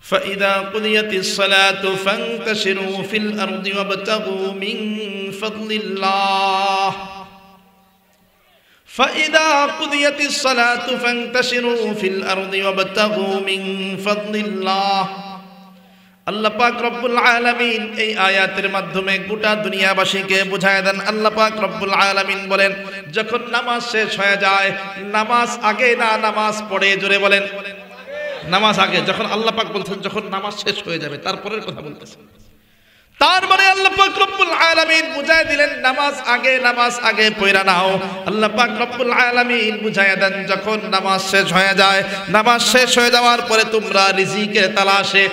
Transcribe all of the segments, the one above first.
فإذا قضيت الصلاة فانتشروا في الأرض وابتغوا من فضل الله فإذا قضيت الصلاة فانتشروا في الأرض وابتغوا من فضل الله আল্লাহ পাক রব্বুল আলামিন এই আয়াতের মাধ্যমে গোটা দুনিয়াবাসীকে বুঝায় দেন। আল্লাহ পাক রব্বুল আলামিন বলেন, যখন নামাজ শেষ হয়ে যায়, নামাজ আগে না নামাজ পড়ে, জোরে বলেন নামাজ আগে। যখন আল্লাহ পাক বলছেন যখন নামাজ শেষ হয়ে যাবে, তারপরের কথা বলতেছেন। তার মানে আল্লাহ পাক রব্বুল আলামিন বুঝায় দিলেন নামাজ আগে পয়রা নাও। আল্লাহ পাক রব্বুল আলামিন বুঝায় দেন যখন নামাজ শেষ হয়ে যায়, নামাজ শেষ হয়ে যাওয়ার পরে তোমরা রিজিকের তালাশে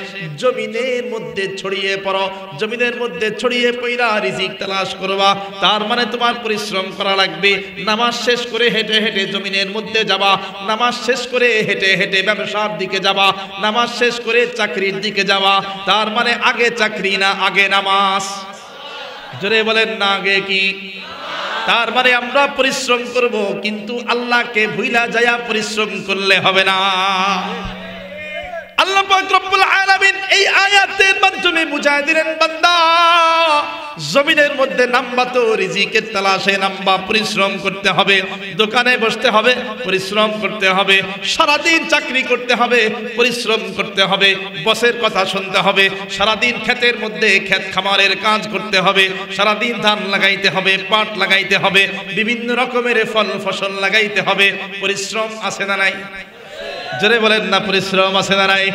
জমিনের মধ্যে ছড়িয়ে পড়ো, জমিনের মধ্যে ছড়িয়ে পয়রা রিজিক তালাশ করবা। তার মানে তোমার পরিশ্রম করা লাগবে। নামাজ শেষ করে হেঁটে হেঁটে জমিনের মধ্যে যাবা, নামাজ শেষ করে হেঁটে হেঁটে ব্যবসার দিকে যাবা, নামাজ শেষ করে চাকরির দিকে যাবা। তার মানে আগে চাকরি না, আগে নামাজ। জোরে বলেন না আগে কি? তার মানে আমরা পরিশ্রম করব, কিন্তু আল্লাহকে ভুইলা যায়া পরিশ্রম করলে হবে না। আল্লাহ পাক রব্বুল আলামিন এই আয়াতের মাধ্যমে বুঝায় দিলেন, বান্দা জমিনের মধ্যে নামবা তো রিজিকের তালাশে নামবা, পরিশ্রম করতে হবে। দোকানে বসতে হবে, পরিশ্রম করতে হবে। সারাদিন চাকরি করতে হবে, পরিশ্রম করতে হবে। বসের কথা শুনতে হবে। সারাদিন ক্ষেতের মধ্যে ক্ষেত খামারের কাজ করতে হবে। সারাদিন ধান লাগাইতে হবে, পাট লাগাইতে হবে, বিভিন্ন রকমের ফল ফসল লাগাইতে হবে। পরিশ্রম আছে না নাই? জোরে বলেন না পরিশ্রম আছে না নাই?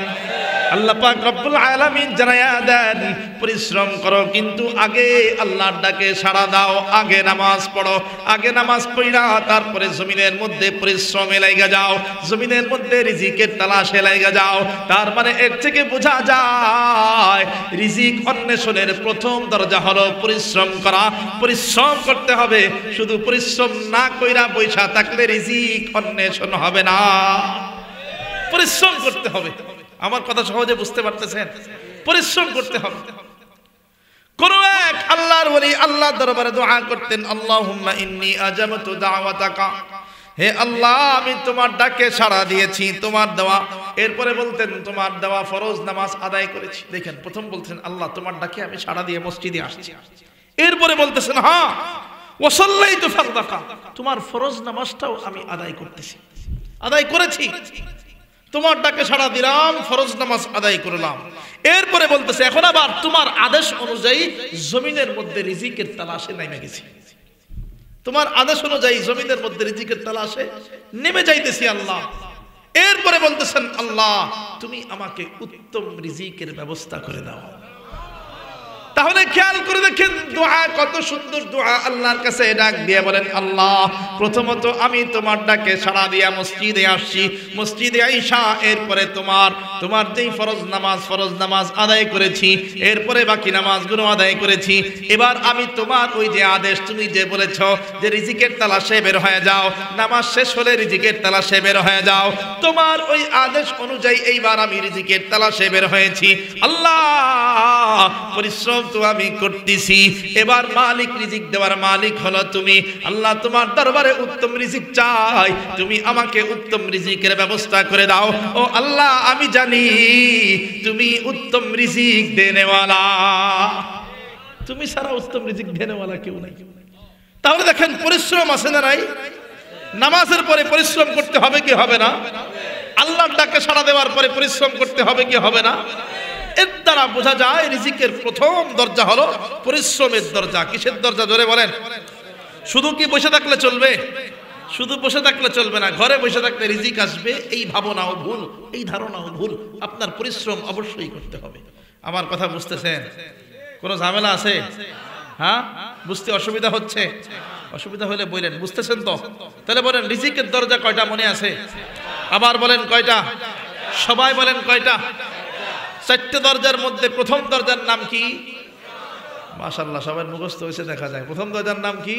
আল্লাহ পাক রব্বুল আলামিন জানায়া দেন, পরিশ্রম করো কিন্তু আগে আল্লাহর ডাকে সাড়া দাও, আগে নামাজ পড়ো। আগে নামাজ পড়া তারপরে জমিনের মধ্যে পরিশ্রমে লাগা যাও, জমিনের মধ্যে রিজিকের তালাশে লাগা যাও। তার মানে এর থেকে বোঝা যায় রিজিক অন্বেষণের প্রথম দরজা হলো পরিশ্রম করা। পরিশ্রম করতে হবে। শুধু পরিশ্রম না কইরা বৈশা থাকলে রিজিক অন্বেষণ হবে না। পরিশ্রম করতে হবে। আমার কথা সহজে বুঝতে পারতেছেন? পরিশ্রম করতে হবে। কোন এক আল্লাহর ওলি আল্লাহর দরবারে দোয়া করতেন, আল্লাহুম্মা ইন্নী আজাবতু দাওয়াতাকা, হে আল্লাহ আমি তোমার ডাকে সাড়া দিয়েছি, তোমার দেওয়া। এরপরে বলতেন তোমার দেওয়া ফরজ নামাজ আদায় করেছি। দেখেন, প্রথম বলতেন আল্লাহ তোমার ডাকে আমি সাড়া দিয়ে মসজিদে আসছি। এরপরে বলতেছেন হ্যাঁ ওয়া সাল্লাইতু ফারদাকা, তোমার ফরজ নামাজটাও আমি আদায় করতেছি, আদায় করেছি। তোমার ডাকে সাড়া দিলাম, ফরজ নামাজ আদায় করলাম। এরপরে বলতেছে এখন আবার তোমার আদেশ অনুযায়ী জমিনের মধ্যে রিজিকের তালাশে নেমে গেছি। তোমার আদেশ অনুযায়ী জমিনের মধ্যে রিজিকের তালাশে নেমে যাইতেছি আল্লাহ। এরপরে বলতেছেন আল্লাহ তুমি আমাকে উত্তম রিজিকের ব্যবস্থা করে দাও। তাহলে খেয়াল করে দেখেন দোয়া কত সুন্দর দোয়া। আল্লাহর কাছে ডাক দিয়ে বলেন আল্লাহ প্রথমত আমি তোমার ডাকে সাড়া দিয়া মসজিদে আসছি, মসজিদে আইসা এরপরে তোমার যেই ফরজ নামাজ আদায় করেছি, এরপরে বাকি নামাজগুলো আদায় করেছি। এবার আমি তোমার ওই যে আদেশ তুমি যে বলেছ যে রিজিকের তালাশে বের হয়ে যাও, নামাজ শেষ হলে রিজিকের তালাশে বের হয়ে যাও, তোমার ওই আদেশ অনুযায়ী এইবার আমি রিজিকের তালাশে বের হয়েছি। আল্লাহ পরিশ্রম তো আমি করতেছি, এবার মালিক রিজিক দেওয়ার মালিক হলো তুমি। আল্লাহ তোমার দরবারে উত্তম রিজিক চাই, তুমি আমাকে উত্তম রিজিকের ব্যবস্থা করে দাও। ও আল্লাহ আমি জানি তুমি উত্তম রিজিক দেনেওয়ালা, তুমি সারা উত্তম রিজিক দেনেওয়ালা কেউ নাই। তাহলে দেখেন পরিশ্রম আছে না নাই? নামাজের পরে পরিশ্রম করতে হবে কি হবে না? আল্লাহর ডাকে সাড়া দেওয়ার পরে পরিশ্রম করতে হবে কি হবে না? এর দ্বারা বোঝা যায় রিজিকের প্রথম দরজা হলো পরিশ্রমের দরজা। কিসের দরজা জোরে বলেন? শুধু কি বসে থাকলে চলবে? শুধু বসে থাকলে চলবে না। ঘরে বসে থাকলে রিজিক আসবে এই ভাবনাও ভুল, এই ধারণাও ভুল। আপনার পরিশ্রম অবশ্যই করতে হবে। আমার কথা বুঝতেছেন? কোনো ঝামেলা আছে? হ্যাঁ, বুঝতে অসুবিধা হচ্ছে? অসুবিধা হলে বলেন। বুঝতেছেন তো? তাহলে বলেন রিজিকের দরজা কয়টা মনে আছে? আবার বলেন কয়টা? সবাই বলেন কয়টা? চারটে দরজার মধ্যে প্রথম দরজার নাম কি? মাশাআল্লাহ সবাই মুখস্থ হয়েছে দেখা যায়। প্রথম দরজার নাম কি?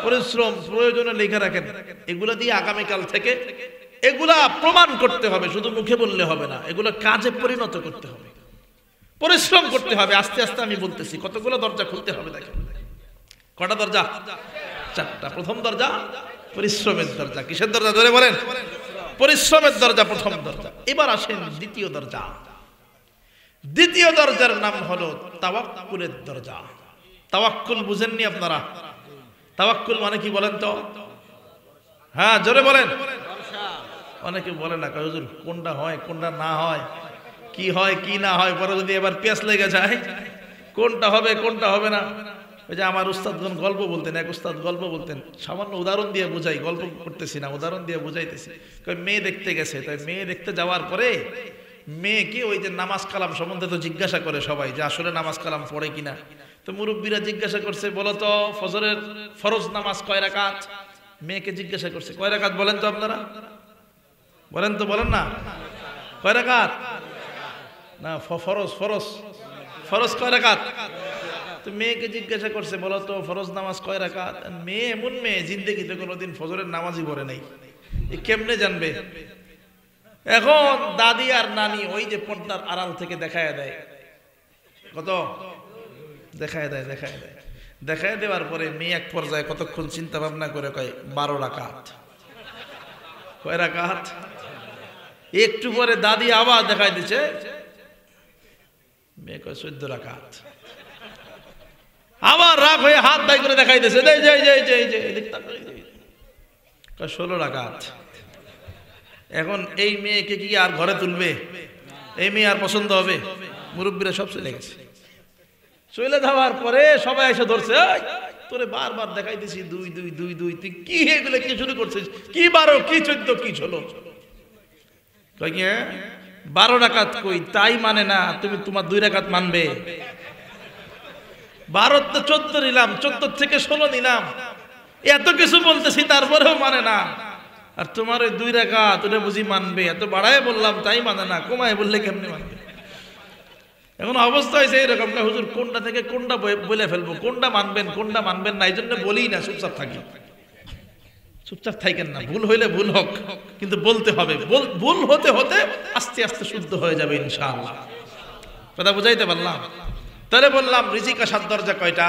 পরিশ্রম। প্রয়োজনে লিখে রাখেন। এগুলা দিয়ে আগামীকাল থেকে এগুলা প্রমাণ করতে হবে, শুধু মুখে বললে হবে না, এগুলা কাজে পরিণত করতে হবে। পরিশ্রম করতে হবে। আস্তে আস্তে আমি বলতেছি কতগুলো দরজা খুলতে হবে। দেখেন কটা দরজা? চারটা। প্রথম দরজা পরিশ্রমের দরজা। কিসের দরজা ধরে বলেন? পরিশ্রমের দরজা প্রথম দরজা। এবার আসেন দ্বিতীয় দরজা। দ্বিতীয় দরজার নাম হলো তাওয়াক্কুলের দরজা। তাওয়াক্কুল বুঝেননি আপনারা? তাওয়াক্কুল মানে কি বলেন তো? হ্যাঁ, জোরে বলেন। অনেকে বলে না, হুজুর কোনটা হয় কোনটা না হয়, কি না হয়, পরে যদি এবার পেঁচ লেগে যায় কোনটা হবে কোনটা হবে না। ওই যে আমার উস্তাদগণ গল্প বলতেন, এক উস্তাদ গল্প বলতেন, সামান্য উদাহরণ দিয়ে বুঝাই, গল্প করতেছি না, উদাহরণ দিয়ে বুঝাইতেছি। মেয়ে দেখতে গেছে, তাই মেয়ে দেখতে যাওয়ার পরে মেয়েকে ওই যে নামাজ কালাম সম্বন্ধে তো জিজ্ঞাসা করে সবাই যে আসলে নামাজ কালাম পড়ে কিনা। তো মুরব্বীরা জিজ্ঞাসা করছে, বলো তো ফজরের ফরজ নামাজ কয় রাকাত? মেয়েকে জিজ্ঞাসা করছে কয় রাকাত বলেন তো আপনারা, বলেন তো, বলেন না কয় রাকাত? না, ফরজ ফরজ ফরজ কয় রাকাত? তো মেয়েকে জিজ্ঞাসা করছে, বলো তো ফরজ নামাজ কয় রাকাত? মেয়ে এমন মেয়ে, জিন্দেগিতে কোনোদিন ফজরের নামাজই পড়ে নাই, এ কেমনে জানবে? এখন দাদি আর নানি ওই যে পর্দার আড়াল থেকে দেখায় দেয়, কত দেখায় দেওয়ার পরে মেয়ে এক পর্যায়ে কতক্ষণ চিন্তা ভাবনা করে কয় 12 রাকাত। কয় রাকাত? একটু পরে দাদি আবার দেখাই দিচ্ছে, মেয়ে কয় 14 রাকাত। আবার রাগ হয়ে হাত দায় করে দেখাই দিচ্ছে, 16 রাকাত। এখন এই মেয়েকে কি আর ঘরে তুলবে? এই মেয়ে আর পছন্দ হবে? মুরব্বীরা সব চলে গেছে। চলে যাওয়ার পরে সবাই এসে ধরছে, তোরে বারবার দেখাইতেছি 2 2 2 2, তুই কি এগুলো কি শুরু করছিস? কি 12 কি 14 কি 16? কই 12 রাকাত কই? তাই মানে না, তুমি তোমার 2 রাকাত মানবে। 12 তো 14 নিলাম, 14 থেকে 16 নিলাম, এত কিছু বলতেছি তারপরেও মানে না। আর তোমার ওই 2 রাকাত ওটা বুঝি মানবে? এত বাড়ায় বললাম তাই মানে না, কমায় বললে কেমনে মানবে? এখন অবস্থা হয়েছে এরকম, না হুজুর কোনটা থেকে কোনটা বলে ফেলবো, কোনটা মানবেন না, এই জন্য বলি না, চুপচাপ থাকি। চুপচাপ থাকেন না, ভুল হইলে ভুল হোক, কিন্তু বলতে হবে। ভুল হতে হতে আস্তে আস্তে শুদ্ধ হয়ে যাবে ইনশাআল্লাহ। কথা বুঝাইতে পারলাম? তাহলে বললাম রিজিক আসার দরজা কয়টা?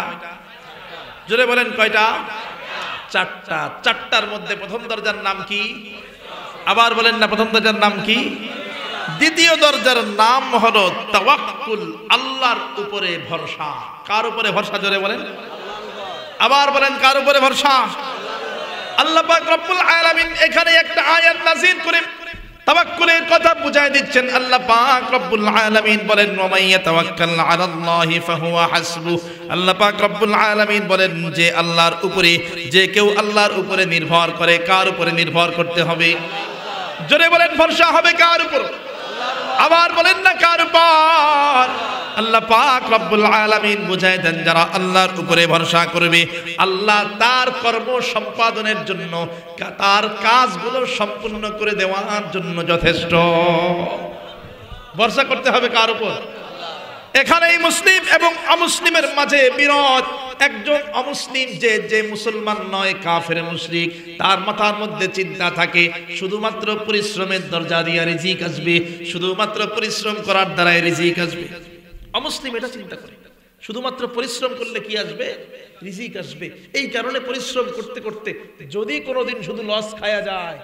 জোরে বলেন কয়টা? 4টা। 4টার মধ্যে প্রথম দরজার নাম কি? আবার বলেন না, প্রথম দরজার নাম কি? দ্বিতীয় দরজার নাম হলো তাওয়াক্কুল, আল্লাহর উপরে ভরসা। কার উপরে ভরসা? জোরে বলেন, আবার বলেন কার উপরে ভরসা? আল্লাহ পাক রব্বুল আলামিন এখানে একটা আয়াত নাযিল করে তাওয়াক্কুলের কথা বুঝাই দিচ্ছেন। আল্লাহ পাক রব্বুল আলামিন বলেন, ওয়া মান ইয়াতাওয়াক্কাল আলাল্লাহি ফাহুয়া হাসবুহ। আল্লাহ পাক রব্বুল আলামিন বলেন যে আল্লাহর উপরে, যে কেউ আল্লাহর উপরে নির্ভর করে, কার উপরে নির্ভর করতে হবে? জোরে বলেন, ভরসা হবে কার উপর? আবার বলেন না কার উপর? আল্লাহ পাক রব্বুল আলামিন বুঝাই দেন, যারা আল্লাহর উপরে ভরসা করবে, আল্লাহ তার কর্ম সম্পাদনের জন্য, তার কাজগুলো সম্পূর্ণ করে দেওয়ার জন্য যথেষ্ট। ভরসা করতে হবে কার উপর? এখানে এই মুসলিম এবং অমুসলিমের মাঝে বিরোধ। একজন অমুসলিম যে মুসলমান নয়, কাফের মুশরিক, তার মাথার মধ্যে চিন্তা থাকে শুধুমাত্র পরিশ্রমের দরজা দিয়ে রিজিক আসবে, শুধুমাত্র পরিশ্রম করার দ্বারাই রিজিক আসবে। অমুসলিম এটা চিন্তা করে শুধুমাত্র পরিশ্রম করলে কি আসবে? রিজিক আসবে। এই কারণে পরিশ্রম করতে করতে যদি কোনোদিন শুধু লস খাওয়া যায়,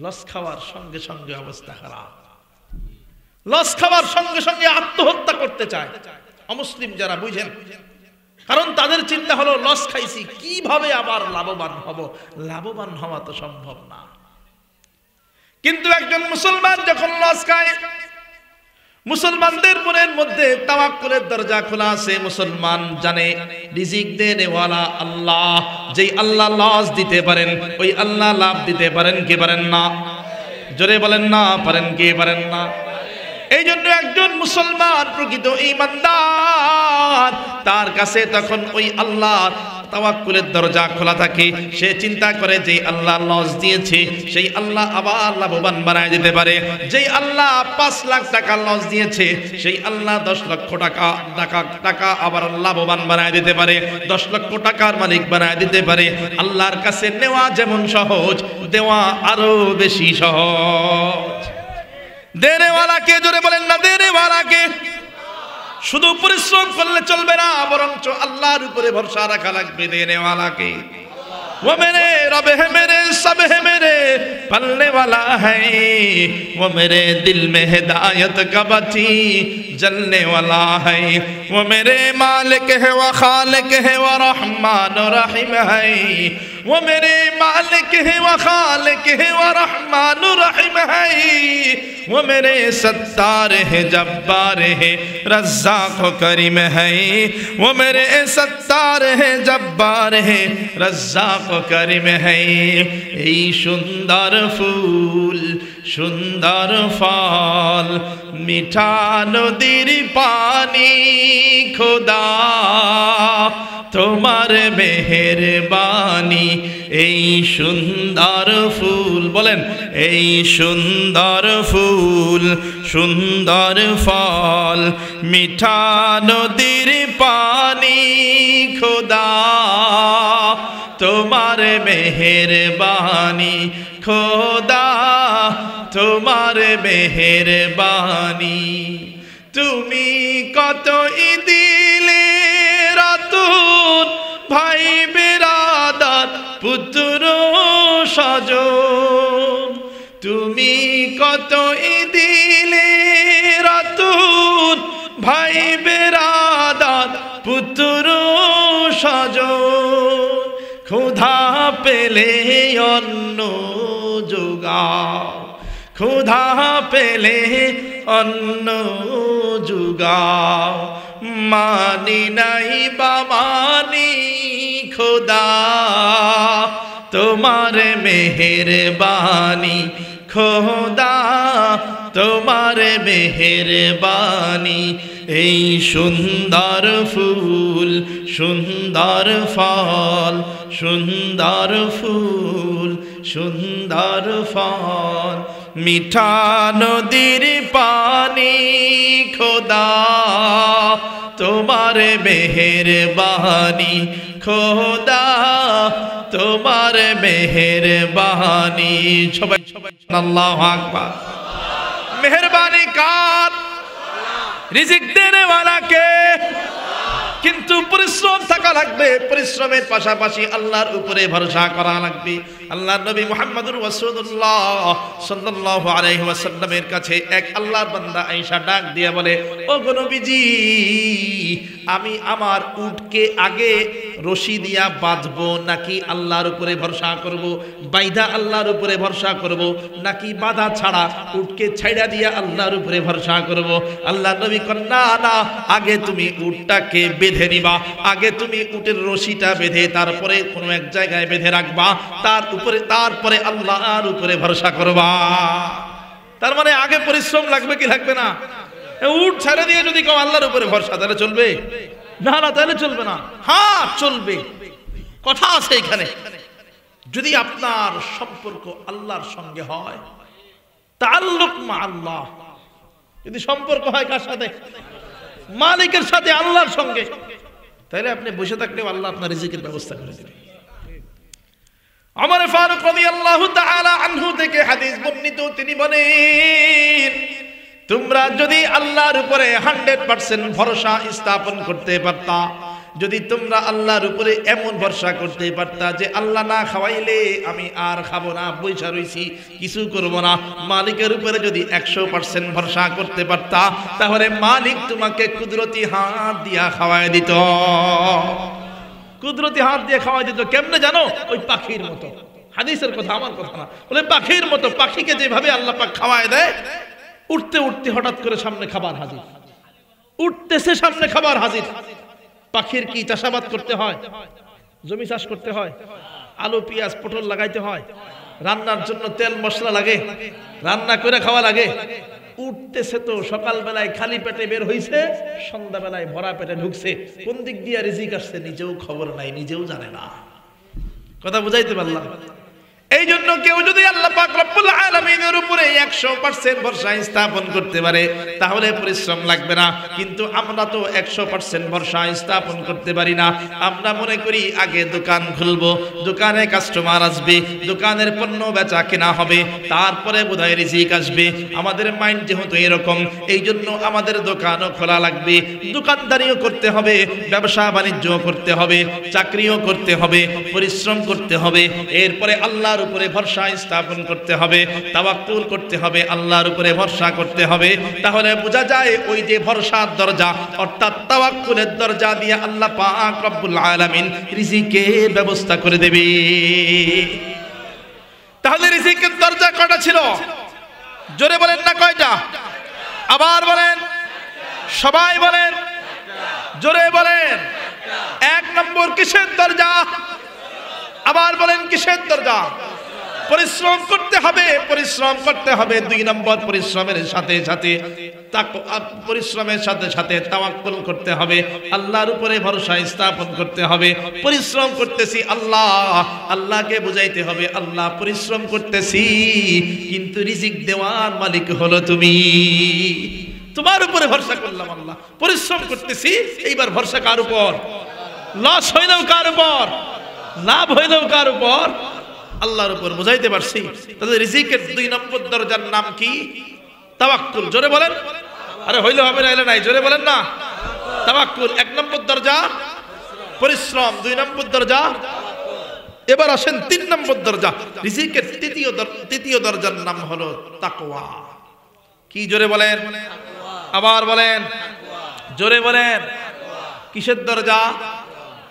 লস খাওয়ার সঙ্গে সঙ্গে অবস্থা খারাপ, লস খাওয়ার সঙ্গে সঙ্গে আত্মহত্যা করতে চায় অমুসলিম যারা, বুঝেন? কারণ তাদের চিন্তা হলো লস খাইছি, কিভাবে আবার লাভবান হব? লাভবান হওয়া তো সম্ভব না। কিন্তু একজন মুসলমান যখন লস খায়, মুসলমানদের মনের মধ্যে তাওয়াক্কুলের দরজা খোলা আছে। মুসলমান জানে রিজিক দেনেওয়ালা আল্লাহ, যেই আল্লাহ লস দিতে পারেন, ওই আল্লাহ লাভ দিতে পারেন কি পারেন না? জোরে বলেন না, পারেন কি পারেন না? এই জন্য একজন মুসলমান প্রকৃত ঈমানদার, তার কাছে তখন ওই আল্লাহ তাওয়াক্কুলের দরজা খোলা থাকে। সে চিন্তা করে যে আল্লাহ লস দিয়েছে, সেই আল্লাহ আবার লাভবান বানায় দিতে পারে। যেই আল্লাহ 5 লাখ টাকা লস দিয়েছে, সেই আল্লাহ 10 লক্ষ টাকা আবার লাভবান বানায় দিতে পারে, 10 লক্ষ টাকার মালিক বানায় দিতে পারে। আল্লাহর কাছে নেওয়া যেমন সহজ, দেওয়া আরো বেশি সহজ। দেনেওয়ালাকে, জোরে বলেন না দেনেওয়ালাকে। শুধু পরিশ্রম করলে চলবে না, বরঞ্চ আল্লাহর উপরে ভরসা রাখা লাগবে। দেনেওয়ালাকে वो मेरे रब है, मेरे सब है, मेरे पलने वाला है। वो मेरे दिल में हिदायत का बत्ती जलने वाला है। वो मेरे मालिक है, वो खालिक है, वो रहमान और रहीम है। वो मेरे मालिक है, वो खालिक है, वो रहमान और रहीम है। वो मेरे सत्तार है, जब्बार है, रज़्ज़ाक़ व करीम है। वो मेरे सत्तार है, जब्बार है, रज़्ज़ाक़ व करीम है। এই সুন্দর ফুল সুন্দর ফল মিঠা নদীর পানি খোদা তোমার মেহেরবানি। এই সুন্দর ফুল বলেন, এই সুন্দর ফুল সুন্দর ফল মিঠা নদীর পানি খোদা তোমার মেহেরবানি। খোদা তোমার মেহেরবানি। তুমি কত দিলে রাতুন ভাই বেরাদার পুত্র স্বজন। তুমি কত দিলে রাতুন ভাই বেরাদার পুত্র স্বজন। ক্ষুধা পেলে অন্ন যোগাও, ক্ষুধা পেলে অন্ন যোগাও। মানি নাই বা মানি খোদা তোমার মেহেরবানি। খোদা তোমার মেহেরবানি। এই সুন্দর ফুল সুন্দর ফল সুন্দর ফুল সুন্দর ফল মিঠা নদীর পানি খোদা তোমার মেহেরবানি। খোদা তোমার মেহেরবানি। সবাই সবাই আল্লাহু আকবার। মেহেরবানি কার? রিজিক দেনে ওয়ালা কে? কিন্তু পরিশ্রম থাকা লাগবে। পরিশ্রমের পাশাপাশি আল্লাহর উপরে ভরসা করা লাগবে। আল্লাহর নবী মুহাম্মদুর রাসূলুল্লাহ সাল্লাল্লাহু আলাইহি ওয়াসাল্লামের কাছে এক আল্লাহর বান্দা আয়েশা ডাক দিয়ে বলে, ও গো নবীজি, আমি আমার উটকে আগে রশি দিয়া বাঁধবো নাকি আল্লাহর উপরে ভরসা করব? বাইধা আল্লাহর উপরে ভরসা করব নাকি বাঁধা ছাড়া উটকে ছাইড়া দিয়া আল্লাহর উপরে ভরসা করব? আল্লাহর নবী কন, না না, আগে তুমি উটটাকে বেঁধে নিবা। আগে তুমি উটের রশিটা বেঁধে তারপরে কোনো এক জায়গায় বেঁধে রাখবা, তারপরে আল্লাহর উপরে ভরসা করবা। তার মানে আগে পরিশ্রম লাগবে কি লাগবে না? উট ছেড়ে দিয়ে যদি কেউ আল্লাহর উপরে ভরসা, তাহলে চলবে? না না, তাহলে চলবে না। হ্যাঁ চলবে, কথা আছে এখানে। যদি আপনার সম্পর্ক আল্লাহর সঙ্গে হয়, তাআল্লুক মা আল্লাহ, যদি সম্পর্ক হয় কার সাথে? মালিকের সাথে, আল্লাহর সঙ্গে, তাহলে আপনি বসে থাকলেও আল্লাহ আপনার রিজিকের ব্যবস্থা করে দেবেন। ওমর ফারুক রাদিয়াল্লাহু তাআলা আনহু থেকে হাদিস বর্ণিত, তিনি বলেন, তোমরা যদি আল্লাহর উপরে 100% ভরসা স্থাপন করতে পারতা, যদি তোমরা আল্লাহর উপরে এমন ভরসা করতে পারতা যে আল্লাহ না খাওয়াইলে আমি আর খাবো না, বৈশা রইছি, কিছু করব না, মালিকের উপরে যদি 100% ভরসা করতে পারতা, তাহলে মালিক তোমাকে কুদরতি হাত দিয়া খাওয়াই দিত। কুদরতি হাত দিয়ে খাওয়াই দিত। কেমনে জানো? ওই পাখির মতো। হাদিসের কথা, আমার কথা না। বলে পাখির মতো। পাখিকে যেভাবে আল্লাহ পাক খাওয়ায় দেয়, উঠতে উঠতে হঠাৎ করে সামনে খাবার হাজির, উঠতেছে সামনে খাবার হাজির। পাখির কি চাষাবাদ করতে হয়? জমি চাষ করতে হয়, আলু পেঁয়াজ পটল লাগাইতে হয়, রান্নার জন্য তেল মশলা লাগে, রান্না করে খাওয়া লাগে। উঠতেছে তো সকালবেলায় খালি পেটে বের হইছে, সন্ধ্যাবেলায় ভরা পেটে ঢুকছে। কোন দিক দিয়ে রিজিক আসছে নিজেও খবর নাই, নিজেও জানে না। কথা বুঝাইতে পারলাম? এই জন্য কেউ যদি আল্লাহ পাক রব্বুল আলামিনের উপরে 100% ভরসা স্থাপন করতে পারে তাহলে পরিশ্রম লাগবে না। কিন্তু আমরা তো 100% ভরসা স্থাপন করতে পারি না। আমরা মনে করি আগে দোকান খুলবো, দোকানে কাস্টমার আসবে, দোকানের পণ্য বেচা কেনা হবে, তারপরে বোধহয় রিজিক আসবে। আমাদের মাইন্ড যেহেতু এরকম, এই জন্য আমাদের দোকানও খোলা লাগবে, দোকানদারিও করতে হবে, ব্যবসা বাণিজ্যও করতে হবে, চাকরিও করতে হবে, পরিশ্রম করতে হবে, এরপরে আল্লাহ উপরে ভরসা স্থাপন করতে হবে, তাওয়াক্কুল করতে হবে, আল্লাহর উপরে ভরসা করতে হবে। তাহলে বোঝা যায় ওই যে ভরসার দরজা অর্থাৎ তাওয়াক্কুলের দরজা দিয়ে আল্লাহ পাক রব্বুল আলামিন রিজিকের ব্যবস্থা করে দেবে। তাহলে রিজিকের দরজা কয়টা ছিল? জোরে বলেন না কয়টা? আবার বলেন, সবাই বলেন, জোরে বলেন। এক নম্বর কিসের দরজা? আবার বলেন কিসের দরজা? পরিশ্রম করতে হবে, পরিশ্রম করতে হবে। দুই নম্বর পরিশ্রমের সাথে সাথে পরিশ্রমের সাথে সাথে তাওয়াক্কুল করতে হবে, আল্লাহর উপরে ভরসা স্থাপন করতে হবে। পরিশ্রম করতেছি আল্লাহ, আল্লাহকে বুঝাইতে হবে আল্লাহ পরিশ্রম করতেছি কিন্তু রিজিক দেওয়ার মালিক হলো তুমি, তোমার উপরে ভরসা করলাম আল্লাহ। পরিশ্রম করতেছি, এইবার ভরসা কার উপর? লস হইলেও কার উপর? লাভ হইলেও কার উপর? আল্লাহর উপর। বুঝাইতে পারছি? তাহলে রিজিকের দুই নম্বর দরজার নাম কি? তাওয়াক্কুল। জোরে বলেন। আরে হইলে হবে না, এলে নাই, জোরে বলেন না। তাওয়াক্কুল এক নম্বর দরজা, পরিশ্রম দুই নম্বর দরজা। এবার আসেন তিন নম্বর দরজা, রিজিকের তৃতীয় দরজার নাম হলো তাকওয়া। কি? জোরে বলেন। আবার বলেন, জোরে বলেন। কিসের দরজা?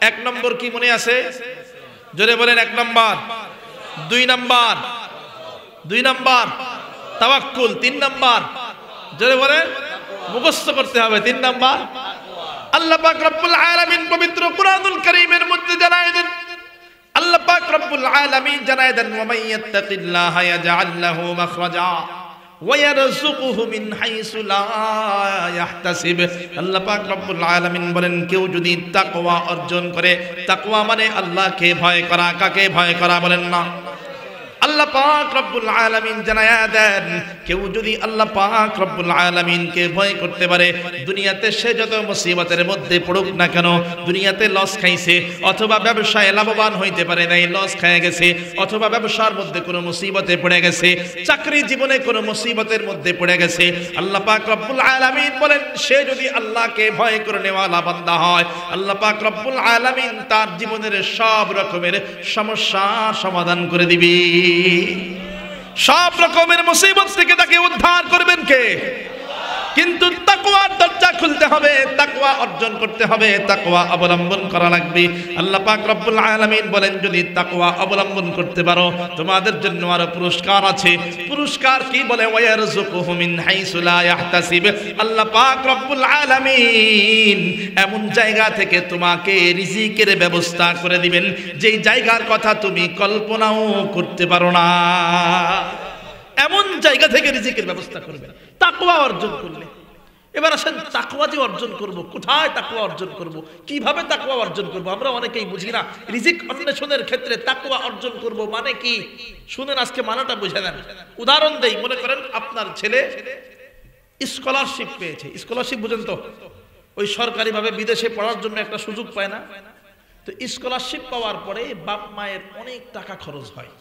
এক নম্বর কি মনে আছে? জোরে বলেন। এক নম্বর, দুই নম্বর, দুই নম্বর তাওয়াক্কুল, তিন নম্বর জোরে বলেন মুখস্থ করতে হবে। তিন নম্বর আল্লাহ পাক রব্বুল আলামিন পবিত্র কুরআনুল কারীমের মধ্যে জানায় দেন, আল্লাহ পাক রব্বুল আলামিন জানায় দেন ওয়া মাইয়াত্তাকিল্লাহা ইয়াজআল লাহু মাখরাজা ওয়া ইয়ারযুকুহু মিন হাইসু লা ইয়াহতাসিব। আল্লাহ পাক রব্বুল আলামিন বলেন কেউ যদি তাকওয়া অর্জন করে, তাকওয়া মানে আল্লাহকে ভয় করা। কাকে ভয় করা বলেন না? আল্লাহ পাক রব্বুল আলামিন জানায়া দেন কেউ যদি আল্লাহ পাক রব্বুল আলামিনকে ভয় করতে পারে, দুনিয়াতে সে যত মুসিবতের মধ্যে পড়ুক না কেন, দুনিয়াতে লস খাইছে অথবা ব্যবসায় লাভবান হইতে পারে নাই, লস খেয়ে গেছে, অথবা ব্যবসার মধ্যে কোনো মুসিবতে পড়ে গেছে, চাকরি জীবনে কোনো মুসিবতের মধ্যে পড়ে গেছে, আল্লাহ পাক রব্বুল আলামিন বলেন সে যদি আল্লাহকে ভয় করে নেওয়ালা বান্দা হয়, আল্লাহ পাক রব্বুল আলামিন তার জীবনের সব রকমের সমস্যার সমাধান করে দিবে। সব রকমের মুসিবত থেকে তাকে উদ্ধার করবেন কে? কিন্তু তাকওয়ার দরজা খুলতে হবে, তাকওয়া অর্জন করতে হবে, তাকওয়া অবলম্বন করা লাগবে। আল্লাহ পাক রব্বুল আলামিন বলেন যদি তাকওয়া অবলম্বন করতে পারো তোমাদের জন্য আরো পুরস্কার আছে। পুরস্কার কি? বলে ওয়ারযুকুহু মিন হাইসু লা ইয়াহতাসিব। আল্লাহ পাক রব্বুল আলামিন এমন জায়গা থেকে তোমাকে রিজিকের ব্যবস্থা করে দিবেন যেই জায়গার কথা তুমি কল্পনাও করতে পারো না। এমন জায়গা থেকে রিজিকের ব্যবস্থা করবেন তাকওয়া অর্জন করলে। এবার আসেন তাকওয়া যে অর্জন করব, কোথায় তাকওয়া অর্জন করব, কিভাবে তাকওয়া অর্জন করব? আমরা অনেকেই বুঝি না। রিজিক অন্বেষণের ক্ষেত্রে তাকওয়া অর্জন করব মানে কি? শুনেন, আজকে মানাটা বুঝে নেন। উদাহরণ দেই, মনে করেন আপনার ছেলে স্কলারশিপ পেয়েছে। স্কলারশিপ বুঝেন তো? ওই সরকারিভাবে বিদেশে পড়ার জন্য একটা সুযোগ পায় না? তো স্কলারশিপ পাওয়ার পরে বাপ মায়ের অনেক টাকা খরচ হয়।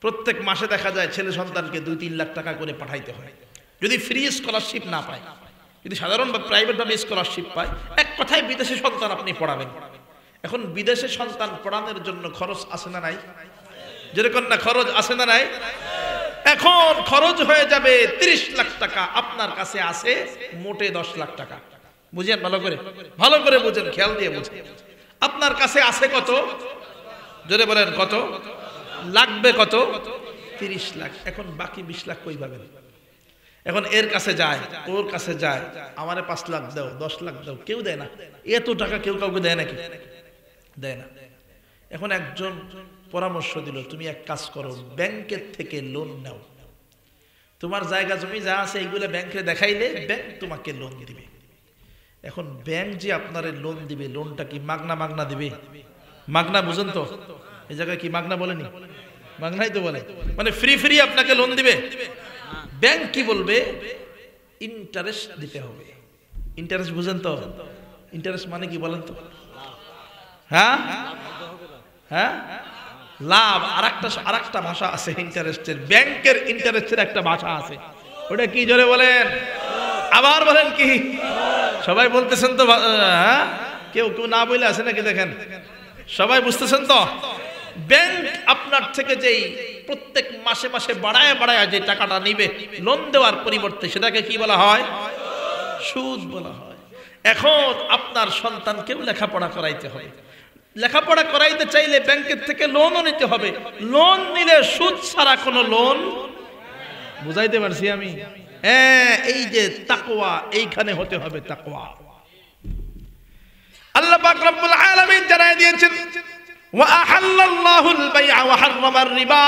প্রত্যেক মাসে দেখা যায় ছেলে সন্তানকে 2-3 লাখ টাকা করে পাঠাইতে হয় যদি ফ্রি স্কলারশিপ না পায়। যদি সাধারণ বা প্রাইভেট ভাবে স্কলারশিপ পায়, এক কথায় বিদেশে সন্তান আপনি পড়াবেন। এখন বিদেশে সন্তান পড়ানোর জন্য খরচ আছে না নাই? যেরকম না খরচ আছে না নাই? এখন খরচ হয়ে যাবে 30 লাখ টাকা, আপনার কাছে আছে মোটে 10 লাখ টাকা। বুঝেন ভালো করে, ভালো করে বুঝেন, খেয়াল দিয়ে বুঝেন। আপনার কাছে আছে কত? জোরে বলেন কত? লাগবে কত? 30 লাখ। এখন বাকি 20 লাখ কই পাবেন? এখন এর কাছে যায়, ওর কাছে যায়, আমারে 5 লাখ দাও, 10 লাখ দাও, কেউ দেয় না। এত টাকা কেউ কাউকে দেয় নাকি? দেয় না। এখন একজন পরামর্শ দিল, তুমি এক কাজ করো, ব্যাংকের থেকে লোন নাও। তোমার জায়গা জমি যা আছে এইগুলো ব্যাংকে দেখাইলে ব্যাংক তোমাকে লোন দিবে। এখন ব্যাংক যে আপনারে লোন দিবে, লোনটা কি মাগনা মাগনা দিবে? মাগনা বুঝেন তো? এই জায়গায় কি মাগনা বলেনি? বাংলায় তো বলে, মানে ফ্রি ফ্রি আপনাকে লোন দিবে। ব্যাংক কি বলবে? ইন্টারেস্ট দিতে হবে। ইন্টারেস্ট বুঝেন তো? ইন্টারেস্ট মানে কি বলেন তো? হ্যাঁ হ্যাঁ, লাভ। আরেকটা ভাষা আছে ইন্টারেস্টের, ব্যাংকের ইন্টারেস্টের একটা ভাষা আছে, ওটা কি জোরে বলেন, আবার বলেন কি? সবাই বলতেছেন তো? হ্যাঁ, কেউ কেউ না বলে আছে নাকি? দেখেন সবাই বুঝতেছেন তো? ব্যাংক আপনার থেকে যেই প্রত্যেক মাসে মাসে বাড়ায় বাড়ায় যে টাকাটা নিবে লোন দেওয়ার পরিবর্তে, সেটাকে কি বলা হয়? সুদ বলা হয়। এখন আপনার সন্তানকেও লেখাপড়া করাইতে হবে। লেখাপড়া করাইতে চাইলে ব্যাংকের থেকে লোনও নিতে হবে। লোন নিলে সুদ ছাড়া কোনো লোন, বুঝাইতে পারছি আমি? হ্যাঁ, এই যে তাকওয়া, এইখানে হতে হবে তাকওয়া। আল্লাহ পাক রব্বুল আলামিন জানাই দিয়েছেন, ওয়া আহাল্লাল্লাহুল বাই'a ওয়া হাররামার রিবা।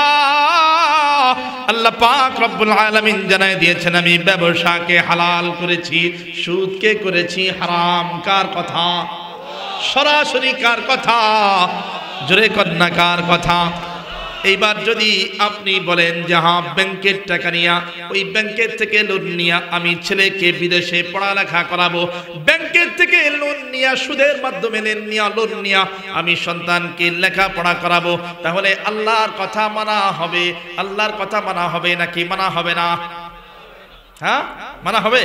আল্লাহ পাক রব্বুল আলামিন জানাই দিয়েছেন, আমি ব্যবসাকে হালাল করেছি, সুদকে করেছি হারাম। কার কথা? সরাসরি কার কথা? জোরে কন্যা কার কথা? এইবার যদি আপনি বলেন যে হ্যাঁ, ব্যাংকের টাকা নিয়া, ওই ব্যাংকের থেকে লোন নিয়া আমি ছেলেকে বিদেশে পড়ালেখা করাবো, ব্যাংকের থেকে লোন নিয়া, সুদের মাধ্যমে লোন নিয়া আমি সন্তানকে লেখাপড়া করাবো, তাহলে আল্লাহর কথা মানা হবে? আল্লাহর কথা মানা হবে নাকি মানা হবে না? হ্যাঁ, মানা হবে।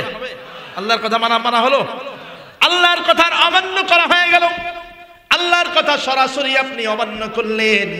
আল্লাহর কথা মানা হলো, আল্লাহর কথার অমান্য করা হয়ে গেল। আল্লাহর কথা সরাসরি আপনি অমান্য করলেন।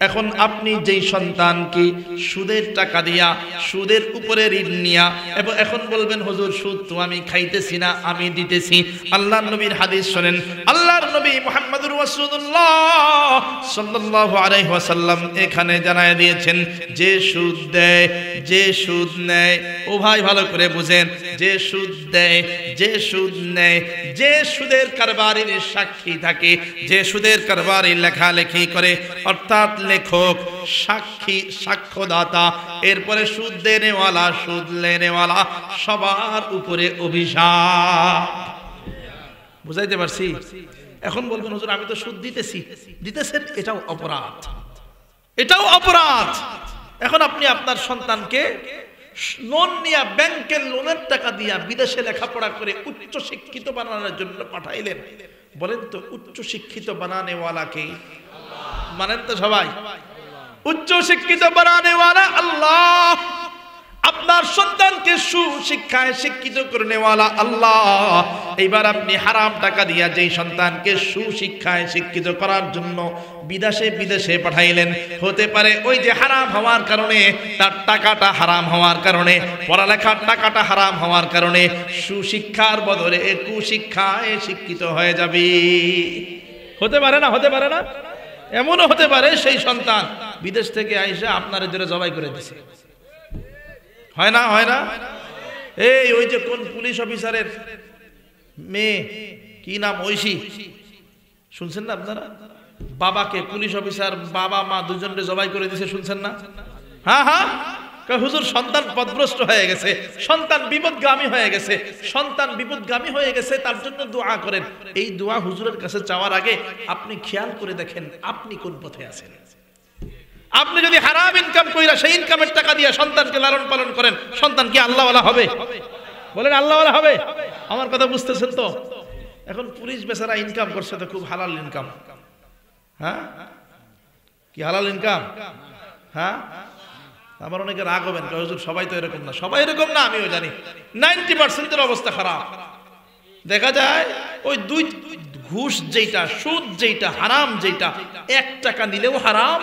এখন আপনি যেই সন্তানকে সুদের টাকা দিয়া, সুদের উপরে ঋণ নিয়া, এবং এখন বলবেন হুজুর সুদ তো আমি খাইতেছি না, আমি দিতেছি। আল্লাহর নবীর হাদিস শোনেন, আল্লাহর নবী মুহাম্মদুর রাসূলুল্লাহ সাল্লাল্লাহু আলাইহি ওয়াসাল্লাম এখানে জানায় দিয়েছেন, যে সুদ দেয়, যে সুদ নেয়, ও ভাই ভালো করে বুঝেন, যে সুদ দেয়, যে সুদ নেয়, যে সুদের কারবারির সাক্ষী থাকে, যে সুদের কারবারি লেখালেখি করে, অর্থাৎ লেখক, সাক্ষী, সাক্ষ্যদাতা, এরপরে সুদ দেনেওয়ালা, সুদ লেনেওয়ালা, সবার উপরে অভিশাপ। বুঝাইতে পারছি? এখন বলবেন হুজুর আমি তো সুদ দিতেছেন, এটাও অপরাধ, এটাও অপরাধ। এখন আপনি আপনার সন্তানকে লোন নিয়ে, ব্যাংকের লোনের টাকা দিয়া বিদেশে লেখাপড়া করে উচ্চ শিক্ষিত বানানোর জন্য পাঠাইলেন। বলেন তো, উচ্চ শিক্ষিত বানানেওয়ালাকে মানেন তো সবাই? উচ্চ শিক্ষিত বানানেওয়ালা আল্লাহ। আপনার সন্তানকে সুশিক্ষায় শিক্ষিত করনেওয়ালা আল্লাহ। এইবার আপনি হারাম টাকা দিয়া যেই সন্তানকে সুশিক্ষায় শিক্ষিত করার জন্য বিদেশে পাঠাইলেন, হতে পারে ওই যে হারাম হওয়ার কারণে, তার টাকাটা হারাম হওয়ার কারণে, পড়ালেখার টাকাটা হারাম হওয়ার কারণে সুশিক্ষার বদলে কুশিক্ষায় শিক্ষিত হয়ে যাবে। হতে পারে না? হতে পারে না? এমনও হতে পারে সেই সন্তান বিদেশ থেকে আইসা আপনার জোরে জবাই করে দিছে। হয় না? হয় না? এই ওই যে কোন পুলিশ অফিসারের মেয়ে, কি নাম, ঐশী, শুনছেন না আপনারা? বাবাকে, পুলিশ অফিসার বাবা মা দুজনকে জবাই করে দিছে, শুনছেন না? হ্যাঁ হ্যাঁ, হুজুর সন্তান পথভ্রষ্ট হয়ে গেছে, সন্তান বিপদগামী হয়ে গেছে, সন্তান বিপদগামী হয়ে গেছে, তার জন্য দোয়া করেন। এই দোয়া হুজুরের কাছে চাওয়ার আগে আপনি খেয়াল করে দেখেন আপনি কোন পথে আছেন। আপনি যদি হারাম ইনকাম কইরা সেই ইনকামের টাকা দিয়ে সন্তানকে লালন পালন করেন, সন্তান কি আল্লাহওয়ালা হবে? বলেন আল্লাহওয়ালা হবে? আমার কথা বুঝতেছেন তো? এখন পুলিশ বেচারা ইনকাম করছে তো খুব হালাল ইনকাম। হ্যাঁ, কি হালাল ইনকাম? হ্যাঁ, আমার অনেকে রাগ হবেন, হুজুর সবাই তো এরকম না। সবাই এরকম না, আমিও জানি। 90% অবস্থা খারাপ। দেখা যায় ওই দুই ঘুষ যেটা, সুদ যেটা, হারাম যেটা, 1 টাকা নিলেও হারাম,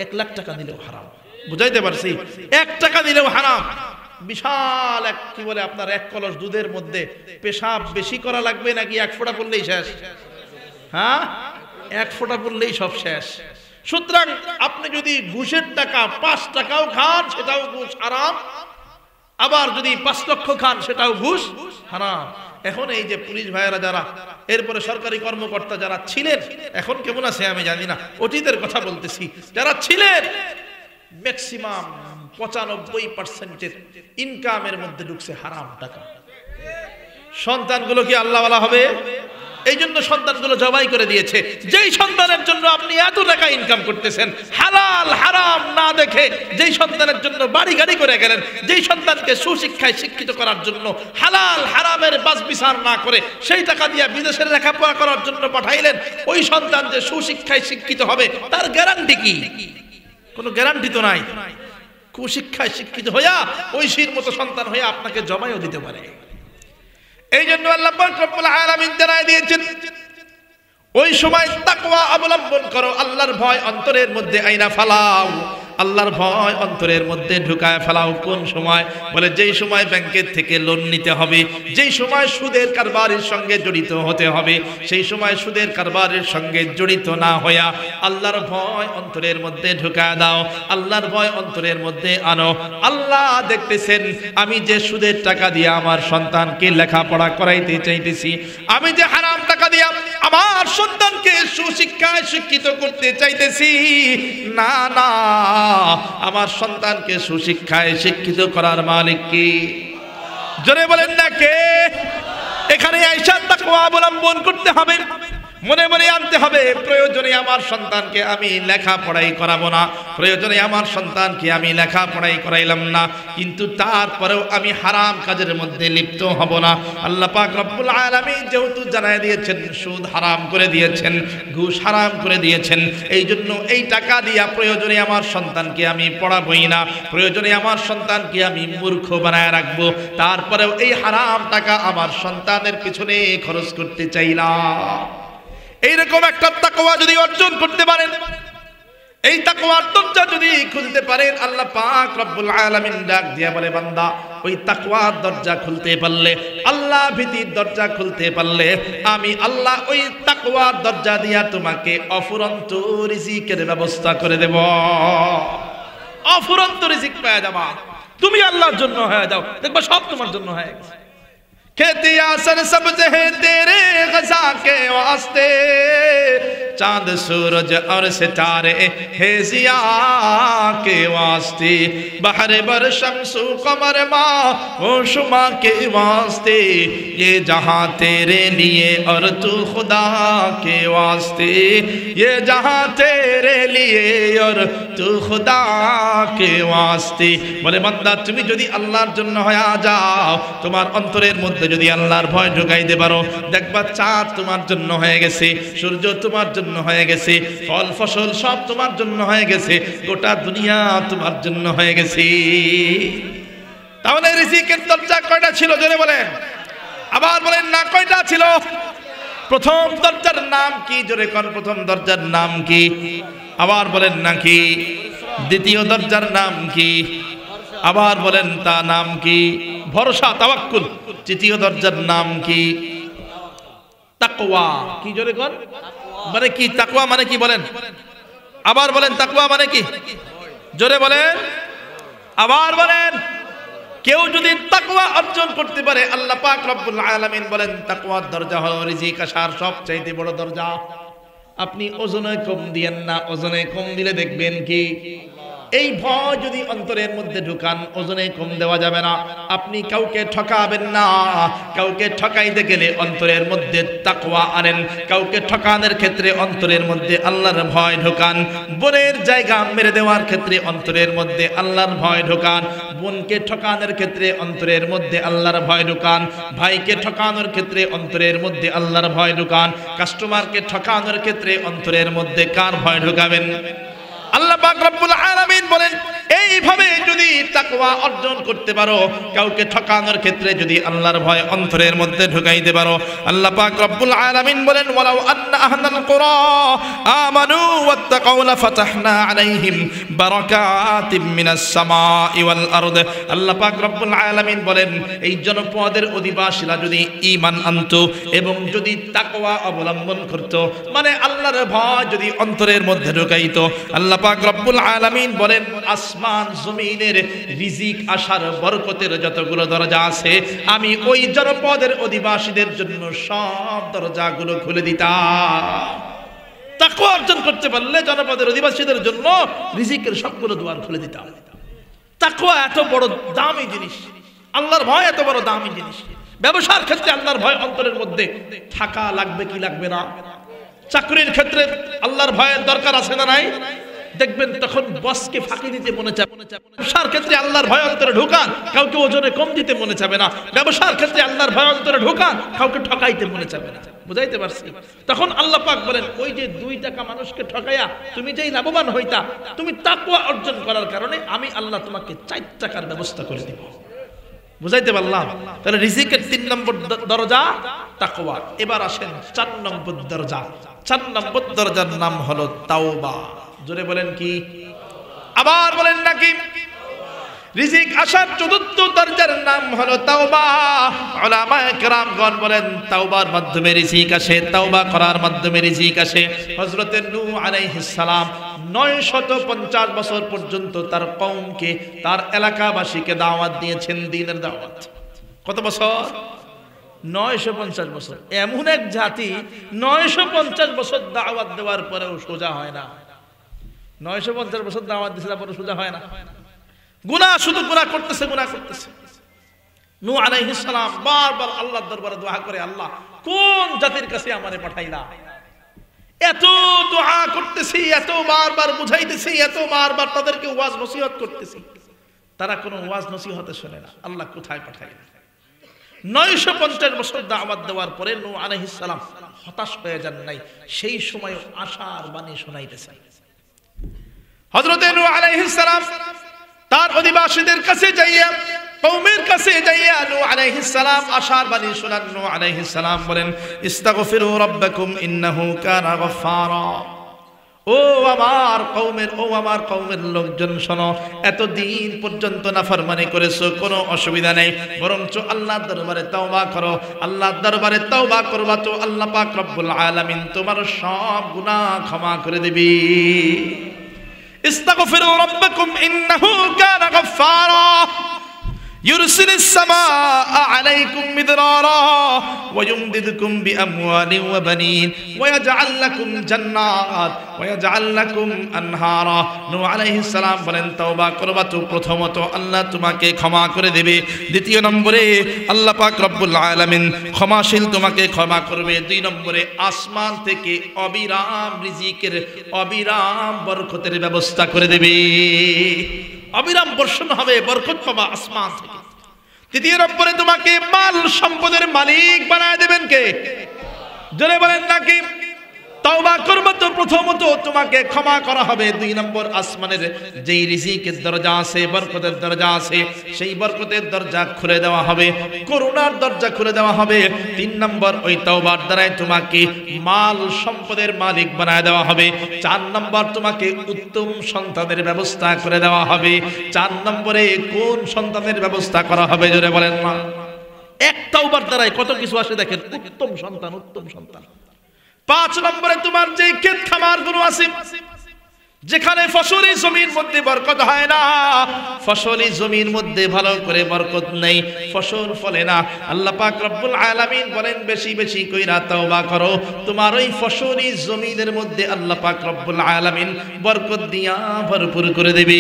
1 লাখ টাকা নিলেও হারাম। বুঝাইতে পারছি? 1 টাকা নিলেও হারাম। বিশাল এক, কি বলে আপনার, 1 কলস দুধের মধ্যে পেশাব বেশি করা লাগবে নাকি 1 ফোঁটা পড়লেই শেষ? হ্যাঁ, 1 ফোঁটা পড়লেই সব শেষ। সুতরাং আপনি যদি ঘুষের টাকা 5 টাকাও খান, সেটাও ঘুষ হারাম। আবার যদি 5 লক্ষ খান, সেটাও ঘুষ হারাম। এখন এই যে পুলিশ ভাইয়েরা যারা, এরপরে সরকারি কর্মকর্তা যারা ছিলেন, এখন কেমন আছে আমি জানি না, অতীতের কথা বলতেছি, যারা ছিলেন ম্যাক্সিমাম 95% ইনকামের মধ্যে ঢুকছে হারাম টাকা। সন্তানগুলো কি আল্লাহওয়ালা হবে? এই জন্য সন্তানগুলো জবাই করে দিয়েছে। যেই সন্তানের জন্য আপনি এত টাকা ইনকাম করতেছেন, হালাল হারাম না দেখে যেই সন্তানের জন্য বাড়ি গাড়ি করে গেলেন, যেই সন্তানকে সুশিক্ষায় শিক্ষিত করার জন্য হালাল হারামের বাছ বিচার না করে সেই টাকা দিয়ে বিদেশের লেখাপড়া করার জন্য পাঠাইলেন, ওই সন্তান যে সুশিক্ষায় শিক্ষিত হবে তার গ্যারান্টি কি? কোনো গ্যারান্টি তো নাই। কুশিক্ষায় শিক্ষিত হইয়া ঐশীর মতো সন্তান হইয়া আপনাকে জমাইও দিতে পারে। এই জন্য আল্লাহ পাক রব্বুল আলামিন জানায় দিয়েছেন, ওই সময় তাকওয়া অবলম্বন করো, আল্লাহর ভয় অন্তরের মধ্যে আইনা ফালাও, আল্লাহর ভয় অন্তরের মধ্যে ঢুকায় ফেলাও। কোন সময়? বলে যেই সময় ব্যাংকের থেকে লোন নিতে হবে, যেই সময় সুদের কারবারের সঙ্গে জড়িত হতে হবে, সেই সময় সুদের কারবারের সঙ্গে জড়িত না হইয়া আল্লাহর ভয় অন্তরের মধ্যে ঢুকায় দাও, আল্লাহর ভয় অন্তরের মধ্যে আনো। আল্লাহ দেখতেছেন আমি যে সুদের টাকা দিয়ে আমার সন্তানকে লেখাপড়া করাইতে চাইতেছি, আমি যে হারাম টাকা দিয়ে আমার সন্তানকে সুশিক্ষায় শিক্ষিত করতে চাইতেছি, না না, আমার সন্তানকে সুশিক্ষায় শিক্ষিত করার মালিক কি? জোরে বলেন না কে? এখানে আয়েশা তাকওয়া অবলম্বন করতে হবে, মনে মনে আনতে হবে, প্রয়োজনে আমার সন্তানকে আমি লেখাপড়াই করাবো না, প্রয়োজনে আমার সন্তানকে আমি লেখাপড়াই করাইলাম না, কিন্তু তারপরেও আমি হারাম কাজের মধ্যে লিপ্ত হব না। আল্লাহ পাক রব্বুল আলামিন যেহেতু জানায় দিয়েছেন, সুদ হারাম করে দিয়েছেন, ঘুষ হারাম করে দিয়েছেন, এই জন্য এই টাকা দিয়া প্রয়োজনে আমার সন্তানকে আমি পড়াবই না, প্রয়োজনে আমার সন্তানকে আমি মূর্খ বানায় রাখবো, তারপরেও এই হারাম টাকা আমার সন্তানের পিছনে খরচ করতে চাই না। এইরকম একটা তাকওয়া যদি অর্জন করতে পারেন, এই তাকওয়ার দরজা যদি খুলতে পারেন, আল্লাহ পাক রব্বুল আলামিন ডাক দিয়া বলে, বান্দা ওই তাকওয়ার দরজা খুলতে পারলে, আল্লাহ ভীতির দরজা খুলতে পারলে, আমি আল্লাহ ওই তাকওয়ার দরজা দিয়া তোমাকে অফুরন্ত রিজিকের ব্যবস্থা করে দেব। অফুরন্ত রিজিক পেয়ে যাবা, তুমি আল্লাহর জন্য হয়ে যাও, দেখবা সব তোমার জন্য হয়ে গেছে। खेती आसर सब्ज है तेरे गजा के वास्ते, चांद सूरज और सितारे है जिया के वास्ते, बहर बर शम्सु कमर माँ वो शुमा के वास्ते, ये जहाँ तेरे लिए और तू खुदा के वास्ते, ये जहाँ तेरे लिए और तू खुदा के वास्ते। बोले बंदा তুমি যদি আল্লাহর জন্য হয়ে যাও, তোমার অন্তরের মধ্যে যদি আল্লাহর ভয় ঢুকাইতে পারো, দেখবা চাঁদ তোমার জন্য হয়ে গেছে, সূর্য তোমার জন্য হয়ে গেছে, ফল ফসল সব তোমার জন্য হয়ে গেছে, গোটা দুনিয়া তোমার জন্য হয়ে গেছে। তাহলে রিজিকের দরজা কয়টা ছিল? জোরে বলেন, আবার বলেন না, কয়টা ছিল? প্রথম দরজার নাম কি? জোরে কোন প্রথম দরজার নাম কি? আবার বলেন নাকি? দ্বিতীয় দরজার নাম কি? আবার বলেন তা নাম কি? ভরসা, তাওয়াক্কুল। তৃতীয় দরজার নাম কি? তাকওয়া। কি জোরে কোন? মানে কি তাকওয়া মানে কি বলেন? আবার বলেন তাকওয়া মানে কি? জোরে বলেন, আবার বলেন। কেউ যদি তাকওয়া অর্জন করতে পারে, আল্লাহ পাক রব্বুল আলামিন বলেন তাকওয়ার দরজা হলো রিজিক আসার সবচাইতে বড় দরজা। আপনি ওজনে কম দিয়েন না, ওজনে কম দিলে দেখবেন কি এই ভয় যদি অন্তরের মধ্যে ঢুকান, ওজনে কম দেওয়া যাবে না। আপনি কাউকে ঠকাবেন না, কাউকে ঠকাইতে গেলে অন্তরের মধ্যে তাকওয়া আনেন, কাউকে ঠকানোর ক্ষেত্রে অন্তরের মধ্যে আল্লাহর ভয় ঢোকান, বোনের জায়গা মেরে দেওয়ার ক্ষেত্রে অন্তরের মধ্যে আল্লাহর ভয় ঢোকান, বোনকে ঠকানোর ক্ষেত্রে অন্তরের মধ্যে আল্লাহর ভয় ঢোকান, ভাইকে ঠকানোর ক্ষেত্রে অন্তরের মধ্যে আল্লাহর ভয় ঢোকান, কাস্টমারকে ঠকানোর ক্ষেত্রে অন্তরের মধ্যে কার ভয় ঢোকাবেন? আল্লাহ পাক রব্বুল আলামিন বলেন এইভাবে যদি তাকওয়া অর্জন করতে পারো, কাউকে ঠকানোর ক্ষেত্রে যদি আল্লাহর ভয় অন্তরের মধ্যে ঢুকাইতে পারো, আল্লাহ পাক রব্বুল আলামিন বলেন ওয়ালাউ আন্না আহলাল কুরা আমানু ওয়াত্তাকাউ লাফাতাহনা আলাইহিম বারাকাতিম মিনাস সামাই ওয়াল আরদ। আল্লাহ পাক রব্বুল আলামিন বলেন এই জনপদের অধিবাসীরা যদি ঈমান আনতো এবং যদি তাকওয়া অবলম্বন করত, মানে আল্লাহর ভয় যদি অন্তরের মধ্যে ঢুকাইতো, আল্লাহ পাক রব্বুল আলামিন বলেন আসমান জমিনের রিজিক আসার বরকতের যতগুলো দরজা আছে আমি ওই জনপদের অধিবাসীদের জন্য সব দরজাগুলো খুলে দিতাম। তাকওয়া অর্জন করতে পারলে জনপদের অধিবাসীদের জন্য রিজিকের সবগুলো দুয়ার খুলে দিতাম। তাকওয়া এত বড় দামি জিনিস, আল্লাহর ভয় এত বড় দামি জিনিস। ব্যবসার ক্ষেত্রে আল্লাহর ভয় অন্তরের মধ্যে থাকা লাগবে কি লাগবে না? চাকরির ক্ষেত্রে আল্লাহর ভয়ের দরকার আছে না নাই? দেখবেন তখন বসকে ফাঁকি দিতে মনে চায়। ব্যবসার ক্ষেত্রে আল্লাহর ভয় অন্তরে ঢোকান, কাউকে ওজনে কম দিতে মনে চাবে না। ব্যবসার ক্ষেত্রে আল্লাহর ভয় অন্তরে ঢোকান, কাউকে ঠকাইতে মনে চাবে না। বুঝাইতে পারছি? তখন আল্লাহ পাক বলেন, ওই যে 2 টাকা মানুষকে ঠকাইয়া তুমি যেই লাভবান হইতা, তুমি তাকওয়া অর্জন করার কারণে আমি আল্লাহ তোমাকে 4 টাকার ব্যবস্থা করে দিব। বুঝাইতে পারলাম? তাহলে রিজিকের 3 নম্বর দরজা তাকওয়া। এবার আসেন 4 নম্বর দরজা। 4 নম্বর দরজার নাম হলো তাওবা। জোরে বলেন কি? আবার বলেন নাকি? রিজিক আসার 4র্থ দরজার নাম হলো তাওবা। উলামায়ে কেরামগণ বলেন তাওবার মাধ্যমে রিজিক আসে, তাওবা করার মাধ্যমে রিজিক আসে। হযরত নূহ আলাইহিস সালাম 950 বছর পর্যন্ত তার কওমকে, তার এলাকাবাসীকে দাওয়াত দিয়েছেন, দ্বীনের দাওয়াত। কত বছর? 950 বছর। এমন এক জাতি 950 বছর দাওয়াত দেওয়ার পরেও সোজা হয় না। 950 বছর দাওয়াত দিয়েছিল, পরে সোজা হয় না। গুনাহ, শুধু গুনাহ করতেছে, গুনাহ করতেছে। নূহ আলাইহিস সালাম বারবার আল্লাহর দরবারে দোয়া করে, আল্লাহ কোন জাতির কাছে আমারে পাঠাইলা? এত দোয়া করতেছি, এত বারবার বুঝাইতেছি, এত বারবার তাদেরকে ওয়াজ নসিহত করতেছি, তারা কোনো ওয়াজ নসিহতে শোনে না। আল্লাহ কোথায় পাঠাইলা? 950 বছর দাওয়াত দেওয়ার পরে নূহ আলাইহিস সালাম হতাশ হয়ে যান নাই। সেই সময় আশার বাণী শোনাইতেছেন। হযরত নূহ আলাইহিস সালাম তার অধিবাসীদের কাছে যাইয়া, কওমের কাছে যাইয়া নূহ আলাইহিস সালাম আশার বাণী শোনান। নূহ আলাইহিস সালাম বলেন, ইস্তাগফিরু রাব্বাকুম ইন্নাহু কানা গফফারা। ও আমার কওমের লোকজন শোনো, এতদিন পর্যন্ত নাফরমানি করেছো, কোনো অসুবিধা নেই, বরঞ্চ আল্লাহর দরবারে তওবা করো। আল্লাহর দরবারে তওবা করবা তো আল্লাহ পাক রব্বুল আলামিন তোমার সব গুনাহ ক্ষমা করে দিবে। ইস্তাগফিরু রাব্বাকুম ইন্নাহু কানা গফফারা ইউরসিলিস সামাআ আলাইকুম মিদরারা ওয়া ইউমদিদকুম বিআমওয়ালিন ওয়া বানিন ওয়া ইয়াজআল লাকুম জান্নাত ওয়া ইয়াজআল লাকুম আনহারা। নূহ আলাইহিস সালাম বলেন, তওবা করবা তো প্রথমত আল্লাহ তোমাকে ক্ষমা করে দেবে, দ্বিতীয় নম্বরে আল্লাহ পাক রব্বুল আলামিন ক্ষমাশীল, তোমাকে ক্ষমা করবে। 2 নম্বরে আসমান থেকে অবিরাম রিজিকের, অবিরাম বরকতের ব্যবস্থা করে দেবে। অবিরাম বর্ষণ হবে, বরকত পাবা আসমান থেকে। 3 নম্বরে তোমাকে মাল সম্পদের মালিক বানায় দেবেন কে? জোরে বলেন নাকি? তওবা করবে তো প্রথমত তোমাকে ক্ষমা করা হবে। 2 নম্বর আসমানের যেই রিজিকের দরজা আছে, বরকতের দরজা আছে, সেই বরকতের দরজা খুলে দেওয়া হবে, করুণার দরজা খুলে দেওয়া হবে। 3 নম্বর ওই তওবার দ্বারাই তোমাকে মাল সম্পদের মালিক বানায় দেওয়া হবে। 4 নম্বর তোমাকে উত্তম সন্তানের ব্যবস্থা করে দেওয়া হবে। 4 নম্বরে কোন সন্তানের ব্যবস্থা করা হবে? জোরে বলেন না। এক তওবার দ্বারাই কত কিছু আসে দেখেন, উত্তম সন্তান, উত্তম সন্তান। 5 নম্বরে তোমার যে ক্ষেত খামার গুলো আছে, যেখানে ফসলি জমির মধ্যে বরকত হয় না, ফসলি জমির মধ্যে ভালো করে বরকত নেই, ফসল ফলে না, আল্লাহ পাক রব্বুল আলামিন বলেন বেশি বেশি কইরা তওবা করো, তোমার ওই ফসলি জমিনের মধ্যে আল্লাহ পাক রব্বুল আলামিন বরকত দিয়া ভরপুর করে দেবে।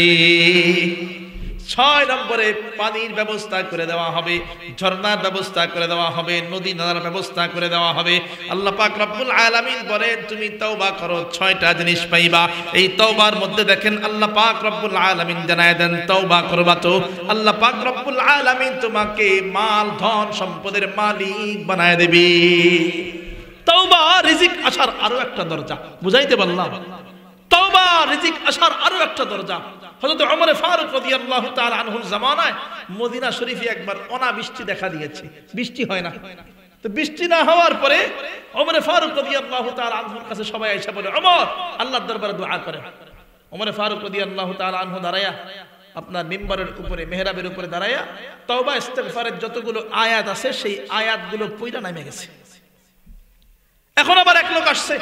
6 নম্বরে পানির ব্যবস্থা করে দেওয়া হবে, ঝর্ণার ব্যবস্থা করে দেওয়া হবে, নদী নালার ব্যবস্থা করে দেওয়া হবে। আল্লাহ পাক রব্বুল আলামিন বলেন তুমি তওবা করো, 6টা জিনিস পাইবা। এই তওবার মধ্যে দেখেন আল্লাহ পাক রব্বুল আলামিন জানায় দেন, তওবা করবা তো আল্লাহ পাক রব্বুল আলামিন তোমাকে মাল ধন সম্পদের মালিক বানায় দেবে। তওবা রিজিক আসার আরো একটা দরজা। বুঝাইতে পারলাম? তওবা রিজিক আসার আরো একটা দরজা। হযরত ওমর ফারুক রাদিয়াল্লাহু তাআলা আনহুর জামানায় মদিনা শরীফে একবার অনাবৃষ্টি দেখা দিয়েছে, বৃষ্টি হয় না। তো বৃষ্টি না হওয়ার পরে ওমর ফারুক রাদিয়াল্লাহু তাআলা আনহুর কাছে সবাই এসে বলে, ওমর আল্লাহর দরবারে দোয়া করেন। ওমর ফারুক রাদিয়াল্লাহু তাআলা আনহু দাঁড়ায়া আপনার মিম্বরের উপরে, মেহরাবের উপরে দাঁড়ায়া তওবা ইস্তিগফারের যতগুলো আয়াত আছে সেই আয়াতগুলো পড়া নেমে গেছে। এখন আবার এক লোক আসছে,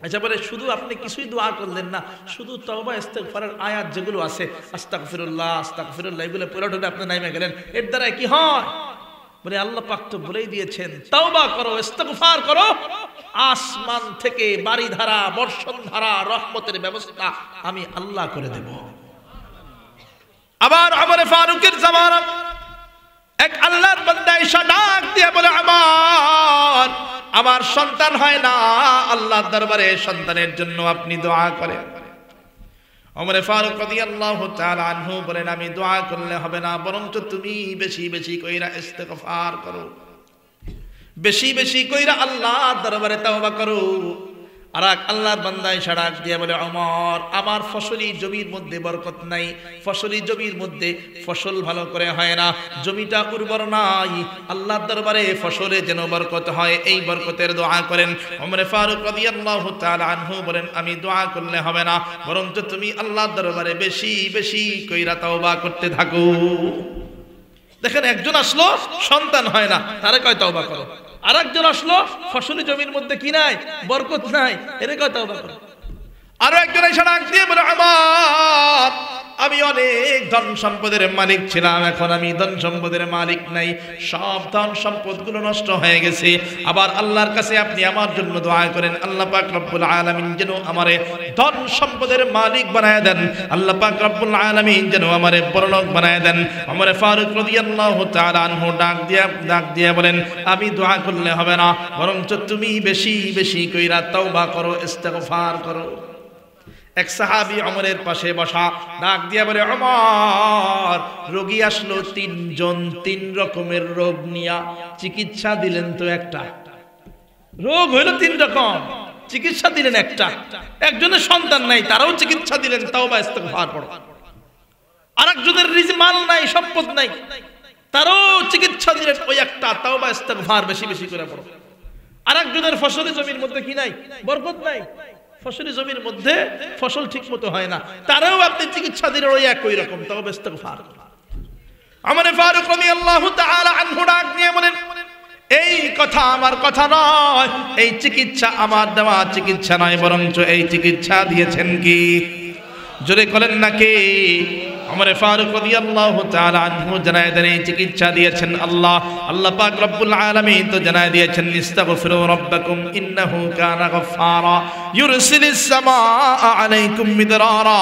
আচ্ছা বলে শুধু আপনি কিছুই দোয়া করলেন না, শুধু তওবা ইস্তিগফারের আয়াত যেগুলো আছে আস্তাগফিরুল্লাহ আস্তাগফিরুল্লাহ এগুলো পড়ে ঢুকে আপনি নেমে গেলেন, এর দ্বারা কি হয়? বলে আল্লাহ পাক তো বলেই দিয়েছেন তওবা করো, ইস্তিগফার করো, আসমান থেকে বারিধারা, বর্ষণধারা, রহমতের ব্যবস্থা আমি আল্লাহ করে দেব। আবার ওমর ফারুকের জামানা এক আল্লাহর বান্দা এসে ডাক দিয়ে বলে আমার সন্তান হয় না, আল্লাহর দরবারে সন্তানের জন্য আপনি দোয়া করেন। ওমর ফারুক রাদিয়াল্লাহু তাআলা আনহু বলেন, আমি দোয়া করলে হবে না, বরঞ্চ তুমি বেশি বেশি কইরা ইস্তেগফার করো, বেশি বেশি কইরা আল্লাহর দরবারে তওবা করো। আর এক আল্লাহর বান্দা এসে ডাক দিয়ে বলে, ওমর আমার ফসলি জমির মধ্যে বরকত নাই, ফসলি জমির মধ্যে ফসল ভালো করে হয় না, জমিটা উর্বর নাই, আল্লাহর দরবারে ফসলে যেন বরকত হয়, এই বরকতের দোয়া করেন। ওমর ফারুক রাদিয়াল্লাহু তাআলা আনহু বলেন, আমি দোয়া করলে হবে না, বরঞ্চ তুমি আল্লাহর দরবারে বেশি বেশি কইরা তওবা করতে থাকো। দেখেন, একজন আসলো সন্তান হয় না, তারে কয় তওবা করো। আর একজন আসলো ফসলি জমির মধ্যে কি নাই, বরকত নাই, এরে কয় তওবা করো। আরো একজন এসে ডাক দিয়ে বলে, আমি অনেক ধন সম্পদের মালিক ছিলাম, এখন আমি ধন সম্পদের মালিক নাই, সব ধন সম্পদ গুলো নষ্ট হয়ে গেছে। আবার আল্লাহর কাছে আপনি আমার জন্য দোয়া করেন, আল্লাহ পাক রব্বুল আলামিন যেন আমারে ধন সম্পদের মালিক বানায় দেন, আল্লাহ পাক রব্বুল আলামিন যেন আমারে বড়লোক বানায় দেন। ওমর ফারুক রাদিয়াল্লাহু তাআলা আনহু ডাক দিয়ে বলেন, আমি দোয়া করলে হবে না, বরঞ্চ তুমি বেশি বেশি কইরা তওবা করো, ইস্তেগফার করো। এক সাহাবী ওমরের পাশে বসা ডাক দিয়া বলে, ওমর রোগী আসলো তিনজন, তিন রকমের রোগ নিয়া, চিকিৎসা দিলেন তো একটা, রোগ হইল তিন রকম, চিকিৎসা দিলেন একটা। একজনের সন্তান নাই, তারাও চিকিৎসা দিলেন তাওবা ইস্তেগফার করো। আরেকজনের মাল নাই, সম্পদ নাই, তারাও চিকিৎসা দিলেন ওই একটা, তাওবা ইস্তেগফার বেশি বেশি করে পড়ো। আরেকজনের ফসলি জমির মধ্যে কি নাই, বরকত নাই, ফসলি জমির মধ্যে ফসল ঠিক মতো হয় না, তারাও আপনি চিকিৎসা দিলেন ওই একই রকম, তাওবা ইস্তেগফার। ওমর ফারুক রাদিয়াল্লাহু তাআলা আনহু ডাক নিয়ে বলেন, এই কথা আমার কথা নয়, এই চিকিৎসা আমার দেওয়া চিকিৎসা নয়, বরঞ্চ এই চিকিৎসা দিয়েছেন কি? জোরে বলেন না কে? ওমর ফারুক রাদিয়াল্লাহু তাআলা আনহু জানায় দেন, এই চিকিৎসা দিয়েছেন আল্লাহ। আল্লাহ পাক রব্বুল আলামিন তো জানায় দিয়েছেন, ইস্তাগফিরু রাব্বাকুম ইন্নাহু কানা গফফারা ইউরসিলিস সামাআ আলাইকুম মিদরারা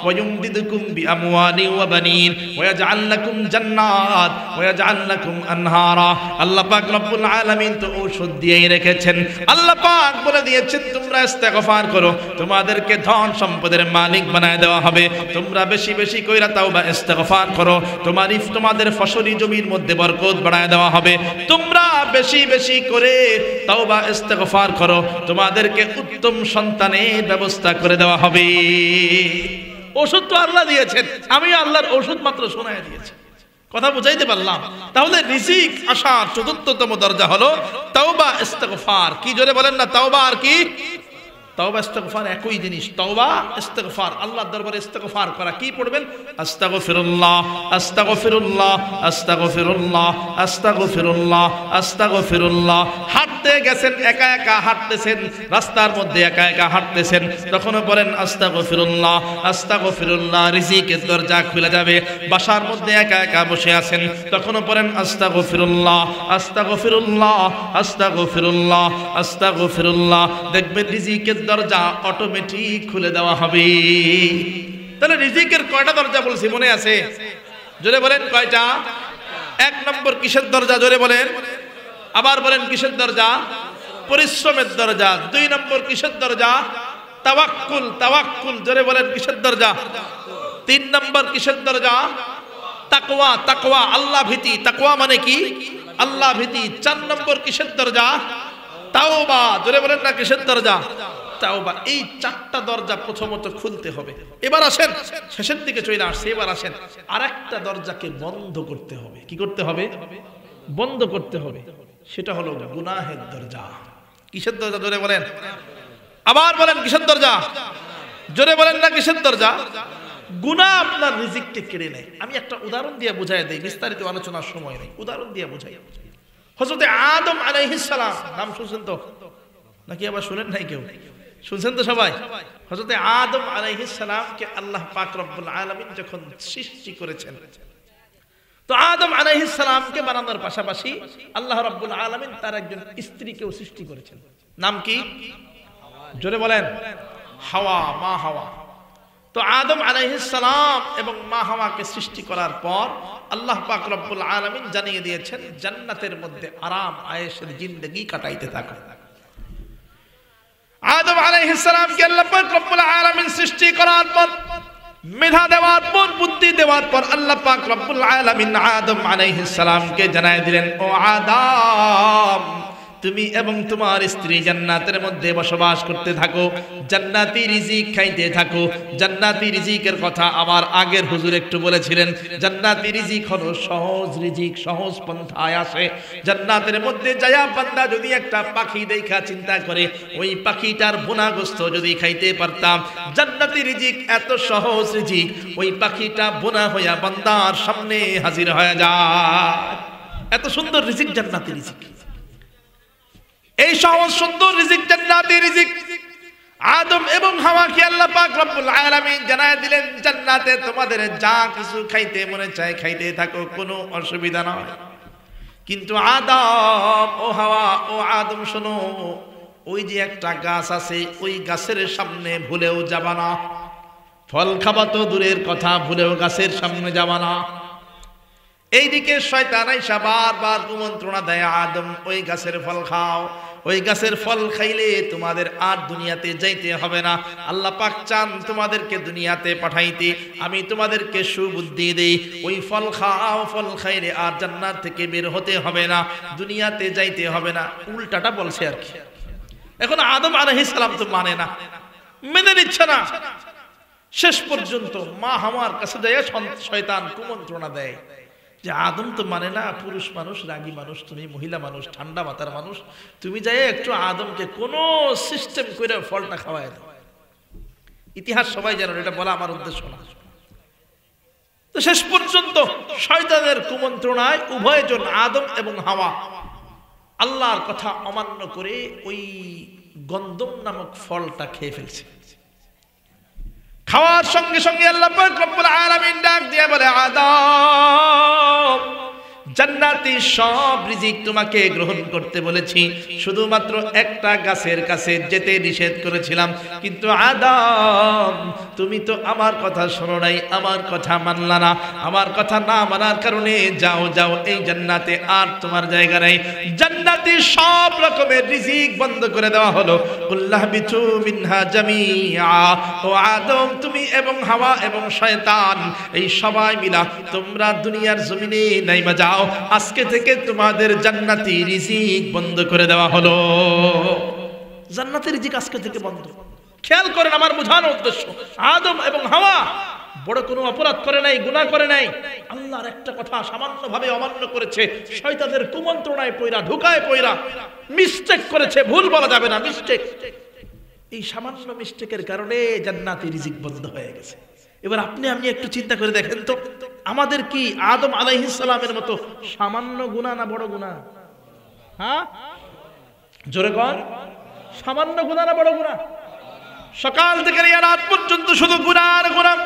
ওয়া ইউমদিদুকুম বিআমওয়ালিন ওয়া বানিন ওয়া ইয়াজআল লাকুম জান্নাত ওয়া ইয়াজআল লাকুম আনহারা। আল্লাহ পাক রব্বুল আলামিন তো ঔষধ দিয়েই রেখেছেন। আল্লাহ পাক বলে দিয়েছেন, তোমরা ইস্তেগফার করো, তোমাদেরকে ধন সম্পদের মালিক বানায় দেওয়া হবে। তোমরা বেশি বেশি কইরা তাওবা ইস্তেগফার করো, তোমাদের ফসলি জমির মধ্যে বরকত বাড়ায় দেওয়া হবে। তোমরা বেশি বেশি করে তাওবা ইস্তেগফার করো, তোমাদেরকে উত্তম সন্তানের ব্যবস্থা করে দেওয়া হবে। ওষুধ তো আল্লাহ দিয়েছেন, আমি আল্লাহর ওষুধ মাত্র শোনায় দিয়েছি। কথা বুঝাইতে পারলাম? তাহলে রিজিক আসার চতুর্থতম দরজা হলো তাওবা ইস্তেগফার। কি জোরে বলেন না, তাওবা আর কি? তাওবা ইস্তেগফার একই জিনিস। তাওবা ইস্তেগফার, আল্লাহর দরবারে ইস্তেগফার করা। কি পড়বেন? আস্তাগফিরুল্লাহ আস্তাগফিরুল্লাহ আস্তাগফিরুল্লাহ আস্তাগফিরুল্লাহ আস্তাগফিরুল্লাহ। হাঁটতে গেছেন, একা একা হাঁটতেছেন, রাস্তার মধ্যে একা একা হাঁটতেছেন, তখনও বলেন আস্তাগফিরুল্লাহ আস্তাগফিরুল্লাহ, রিজিকের দরজা খুলে যাবে। বাসার মধ্যে একা একা বসে আছেন, তখনও বলেন আস্তাগফিরুল্লাহ আস্তাগফিরুল্লাহ আস্তাগফিরুল্লাহ আস্তাগফিরুল্লাহ। দেখবেন রিজিকের দরজা অটোমেটিক খুলে দেওয়া হবে। তাহলে রিজিকের কয়টা দরজা বলছি মনে আছে? জোরে বলেন, কয়টা? এক নম্বর কিসের দরজা? জোরে বলেন, আবার বলেন, কিসের দরজা? পরিশ্রমের দরজা। দুই নম্বর কিসের দরজা? তাওয়াক্কুল, তাওয়াক্কুল। জোরে বলেন, কিসের দরজা? তিন নম্বর কিসের দরজা? তাকওয়া, তাকওয়া, আল্লাহ ভীতি। তাকওয়া মানে কি? আল্লাহ ভীতি। চার নম্বর কিসের দরজা? তাওবা। জোরে বলেন না, কিসের দরজা? তাওবা। এই চারটা দরজা প্রথমত খুলতে হবে। এবার আসেন, শেষের দিকে চলে আসছে, এবার আসেন আরেকটা দরজাকে বন্ধ করতে হবে। কি করতে হবে? বন্ধ করতে হবে। সেটা হলো গুনাহের দরজা। কিসের দরজা? জোরে বলেন, আবার বলেন, কিসের দরজা? জোরে বলেন না, কিসের দরজা? গুনাহ আপনার রিজিককে কেড়ে নেয়। আমি একটা উদাহরণ দিয়ে বুঝাই দেই, বিস্তারিত আলোচনার সময় নেই, উদাহরণ দিয়ে বুঝাই। হযরত আদম আলাইহিস সালাম, নাম শুনছেন তো নাকি আবার শুনেন নাই? কেউ শুনছেন তো সবাই? হযরত আদম আলাইহিস সালামকে আল্লাহ পাক রব্বুল আলামিন যখন সৃষ্টি করেছেন, তো আদম আলাইহিস সালামকে বানানোর পাশাপাশি আল্লাহ রাব্বুল আলামিন তার একজন স্ত্রীকেও সৃষ্টি করেছেন। নাম কি? জোরে বলেন, হাওয়া, মা হাওয়া। তো আদম আলাইহিস সালাম এবং মা হাওয়াকে সৃষ্টি করার পর আল্লাহ পাক রব্বুল আলামিন জানিয়ে দিয়েছেন জান্নাতের মধ্যে আরাম আয়েশের জিন্দেগি কাটাইতে থাকো। আদম আলাইহিস সালামকে আল্লাহ পাক রব্বুল আলামিন সৃষ্টি করার পর, মেধা দেওয়ার পর, বুদ্ধি দেওয়ার পর আল্লাহ পাক রব্বুল আলামিন আদম আলাইহিস সালামকে জানায় দিলেন, ও আদম, তুমি এবং তোমার স্ত্রী জান্নাতের মধ্যে বসবাস করতে থাকো, জান্নাতি রিজিক খাইতে থাকো। জান্নাতি রিজিকের কথা আমার আগের হুজুর একটু বলেছিলেন। জান্নাতি রিজিক হলো সহজ রিজিক, সহজ পন্থায় আসে। জান্নাতের মধ্যে যায়া বান্দা যদি একটা পাখি দেখা চিন্তা করে ওই পাখিটার বোনাগোস্ত যদি খাইতে পারতাম। জান্নাতি রিজিক এত সহজ রিজিক, ওই পাখিটা বোনা হইয়া বান্দার সামনে হাজির হয়ে যায়। এত সুন্দর রিজিক জান্নাতি রিজিক। এই সহজ সুন্দর রিজিক জান্নাতি রিজিক আদম এবং হাওয়াকে আল্লাহ পাক রব্বুল আলামিন জানায় দিলেন, জান্নাতে তোমাদের যা কিছু খাইতে মনে চায় খাইতে থাকো, কোনো অসুবিধা নয়। কিন্তু আদম ও হাওয়া ও আদম শোনো, ওই যে একটা গাছ আছে, ওই গাছের সামনে ভুলেও যাবা না। ফল খাবা তো দূরের কথা, ভুলেও গাছের সামনে যাবা না। এইদিকে শয়তান আইসা বারবার কুমন্ত্রণা দেয়, আদম ওই গাছের ফল খাও, ওই গাছের ফল খাইলে তোমাদের আর দুনিয়াতে যাইতে হবে না। আল্লাহ পাক চান তোমাদেরকে দুনিয়াতে পাঠাইতে, আমি তোমাদেরকে সুবুদ্ধি দেই, ওই ফল খাও, ফল খাইলে আর জান্নাত থেকে বের হতে হবে না, দুনিয়াতে যাইতে হবে না। উল্টাটা বলছে আর কি। এখন আদম আলাইহিস সালাম তো মানে না, মেনে নিচ্ছে না। শেষ পর্যন্ত মা হাওয়ার কাছে যায় শয়তান কুমন্ত্রণা দেয় যে আদম তো মানে না, পুরুষ মানুষ, রাগী মানুষ, তুমি মহিলা মানুষ, ঠান্ডা মাথার মানুষ, তুমি যাই একটু আদমকে কোন সিস্টেম করে ফলটা খাওয়ায় দাও। ইতিহাস সবাই জানেন, এটা বলা আমার উদ্দেশ্য না। তো শেষ পর্যন্ত শয়তানের কুমন্ত্রণায় উভয়জন আদম এবং হাওয়া আল্লাহর কথা অমান্য করে ওই গন্ধম নামক ফলটা খেয়ে ফেলছে। খাওয়ার সঙ্গে সঙ্গে আল্লাহ পাক রব্বুল আলামিন ডাক দিয়ে বলে, আদম, জান্নাতি সব রিজিক তোমাকে গ্রহণ করতে বলেছি, শুধুমাত্র একটা গাছের কাছে যেতে নিষেধ করেছিলাম। কিন্তু আদম, তুমি তো আমার কথা শোনো নাই, আমার কথা মানলা না। আমার কথা না মানার কারণে যাও যাও, এই জান্নাতে আর তোমার জায়গা নাই। জান্নাতি সব রকমের রিজিক বন্ধ করে দেওয়া হলো। কুল্লাহ বিতু মিনহা জামিআ, ও আদম, তুমি এবং হাওয়া এবং শয়তান এই সবাই মিলা তোমরা দুনিয়ার জমিনে নাইমা যাও। আজকে থেকে তোমাদের জান্নাতি রিজিক বন্ধ করে দেওয়া হলো। জান্নাতের রিজিক আজকে থেকে বন্ধ। খেয়াল করেন, আমার বোঝানোর উদ্দেশ্য, আদম এবং হাওয়া বড় কোনো অপরাধ করে নাই, গুনাহ করে নাই। আল্লাহর একটা কথা সামান্যভাবে অমান্য করেছে, শয়তানের কুমন্ত্রণায় পয়রা, ঢুকায় পয়রা মিস্টেক করেছে। ভুল বলা যাবে না, মিস্টেক। এই সামান্য মিস্টেকের কারণে জান্নাতি রিজিক বন্ধ হয়ে গেছে। এবার আপনি আমি একটু চিন্তা করে দেখেন তো, আমাদের কি আদম আলাইহিস সালামের মতো সামান্য গুনাহ না বড় গুনাহ? হ্যাঁ, জোরে কোন, সামান্য গুনাহ না বড় গুনাহ? সকাল থেকে রাত পর্যন্ত শুধু গুনাহ আর গুনাহ।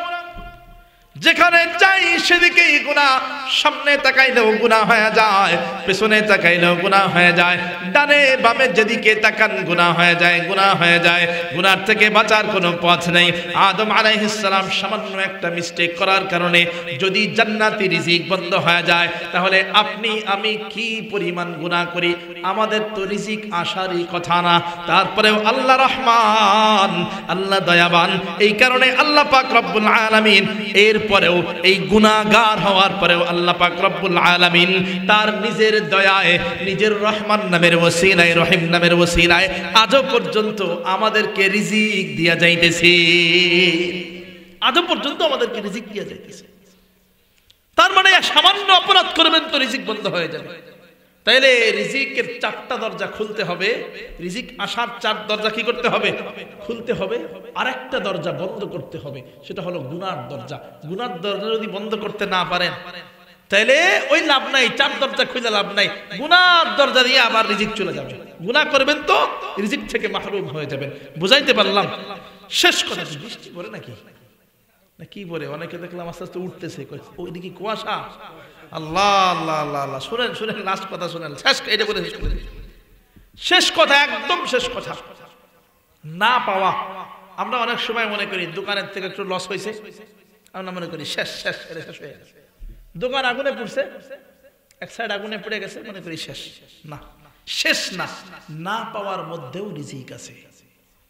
যেখানে যাই সেদিকেই গুনাহ। সামনে তাকাইলেও গুনাহ হয়ে যায়, পেছনে তাকাইলেও গুনাহ হয়ে যায়, ডানে বামে যেদিকে তাকান গুনাহ হয়ে যায়, গুনাহ হয়ে যায়। গুনার থেকে বাঁচার কোনো পথ নেই। আদম আলাইহিস সালাম সামান্য একটা মিস্টেক করার কারণে যদি জান্নাতি রিজিক বন্ধ হয়ে যায়, তাহলে আপনি আমি কি পরিমাণ গুনাহ করি? আমাদের তো রিজিক আসারই কথা না। তারপরেও আল্লাহ রহমান, আল্লাহ দয়াবান, এই কারণে আল্লাহ পাক রব্বুল আলামিন এরপরেও এই গুনাহগার হওয়ার পরেও আল্লাহ পাক রব্বুল আলামিন তার নিজের দয়ায়, নিজের রহমান নামের ওসিলায়, রহিম নামের ওসিলায় আজও পর্যন্ত আমাদেরকে রিজিক দিয়া যাইতেছে। আজও পর্যন্ত আমাদেরকে রিজিক দিয়া যাইতেছে। তার মানে সামান্য অপরাধ করবেন তো রিজিক বন্ধ হয়ে যাবে। তাইলে রিজিকের চারটা দরজা খুলতে হবে। রিজিক আসার চার দরজা কি করতে হবে? খুলতে হবে। আরেকটা দরজা বন্ধ করতে হবে, সেটা হলো গুনার দরজা। গুনার দরজা যদি বন্ধ করতে না পারেন তাইলে ওই লাভ নাই, চার দরজা খুলে লাভ নাই। গুনার দরজা দিয়ে আবার রিজিক চলে যাবে। গুনাহ করবেন তো রিজিক থেকে মাহরুম হয়ে যাবেন। বুঝাইতে পারলাম? শেষ কথা, বৃষ্টি পড়ে নাকি না কি পড়ে? অনেকে দেখলাম আস্তে আস্তে উঠতেছে, ওইদিকে কুয়াশা। আল্লাহ আল্লাহ আল্লাহ আল্লাহ। শুনেন শুনেন, লাস্ট কথা শুনেন, শেষ এটা বলে শেষ কথা, একদম শেষ কথা। না পাওয়া, আমরা অনেক সময় মনে করি দোকানের থেকে একটু লস হয়েছে, আমরা মনে করি শেষ শেষ শেষ হয়ে গেছে। দোকান আগুনে পুড়ছে, এক সাইড আগুনে পড়ে গেছে, মনে করি শেষ। না, শেষ না, না পাওয়ার মধ্যেও রিজিক আছে।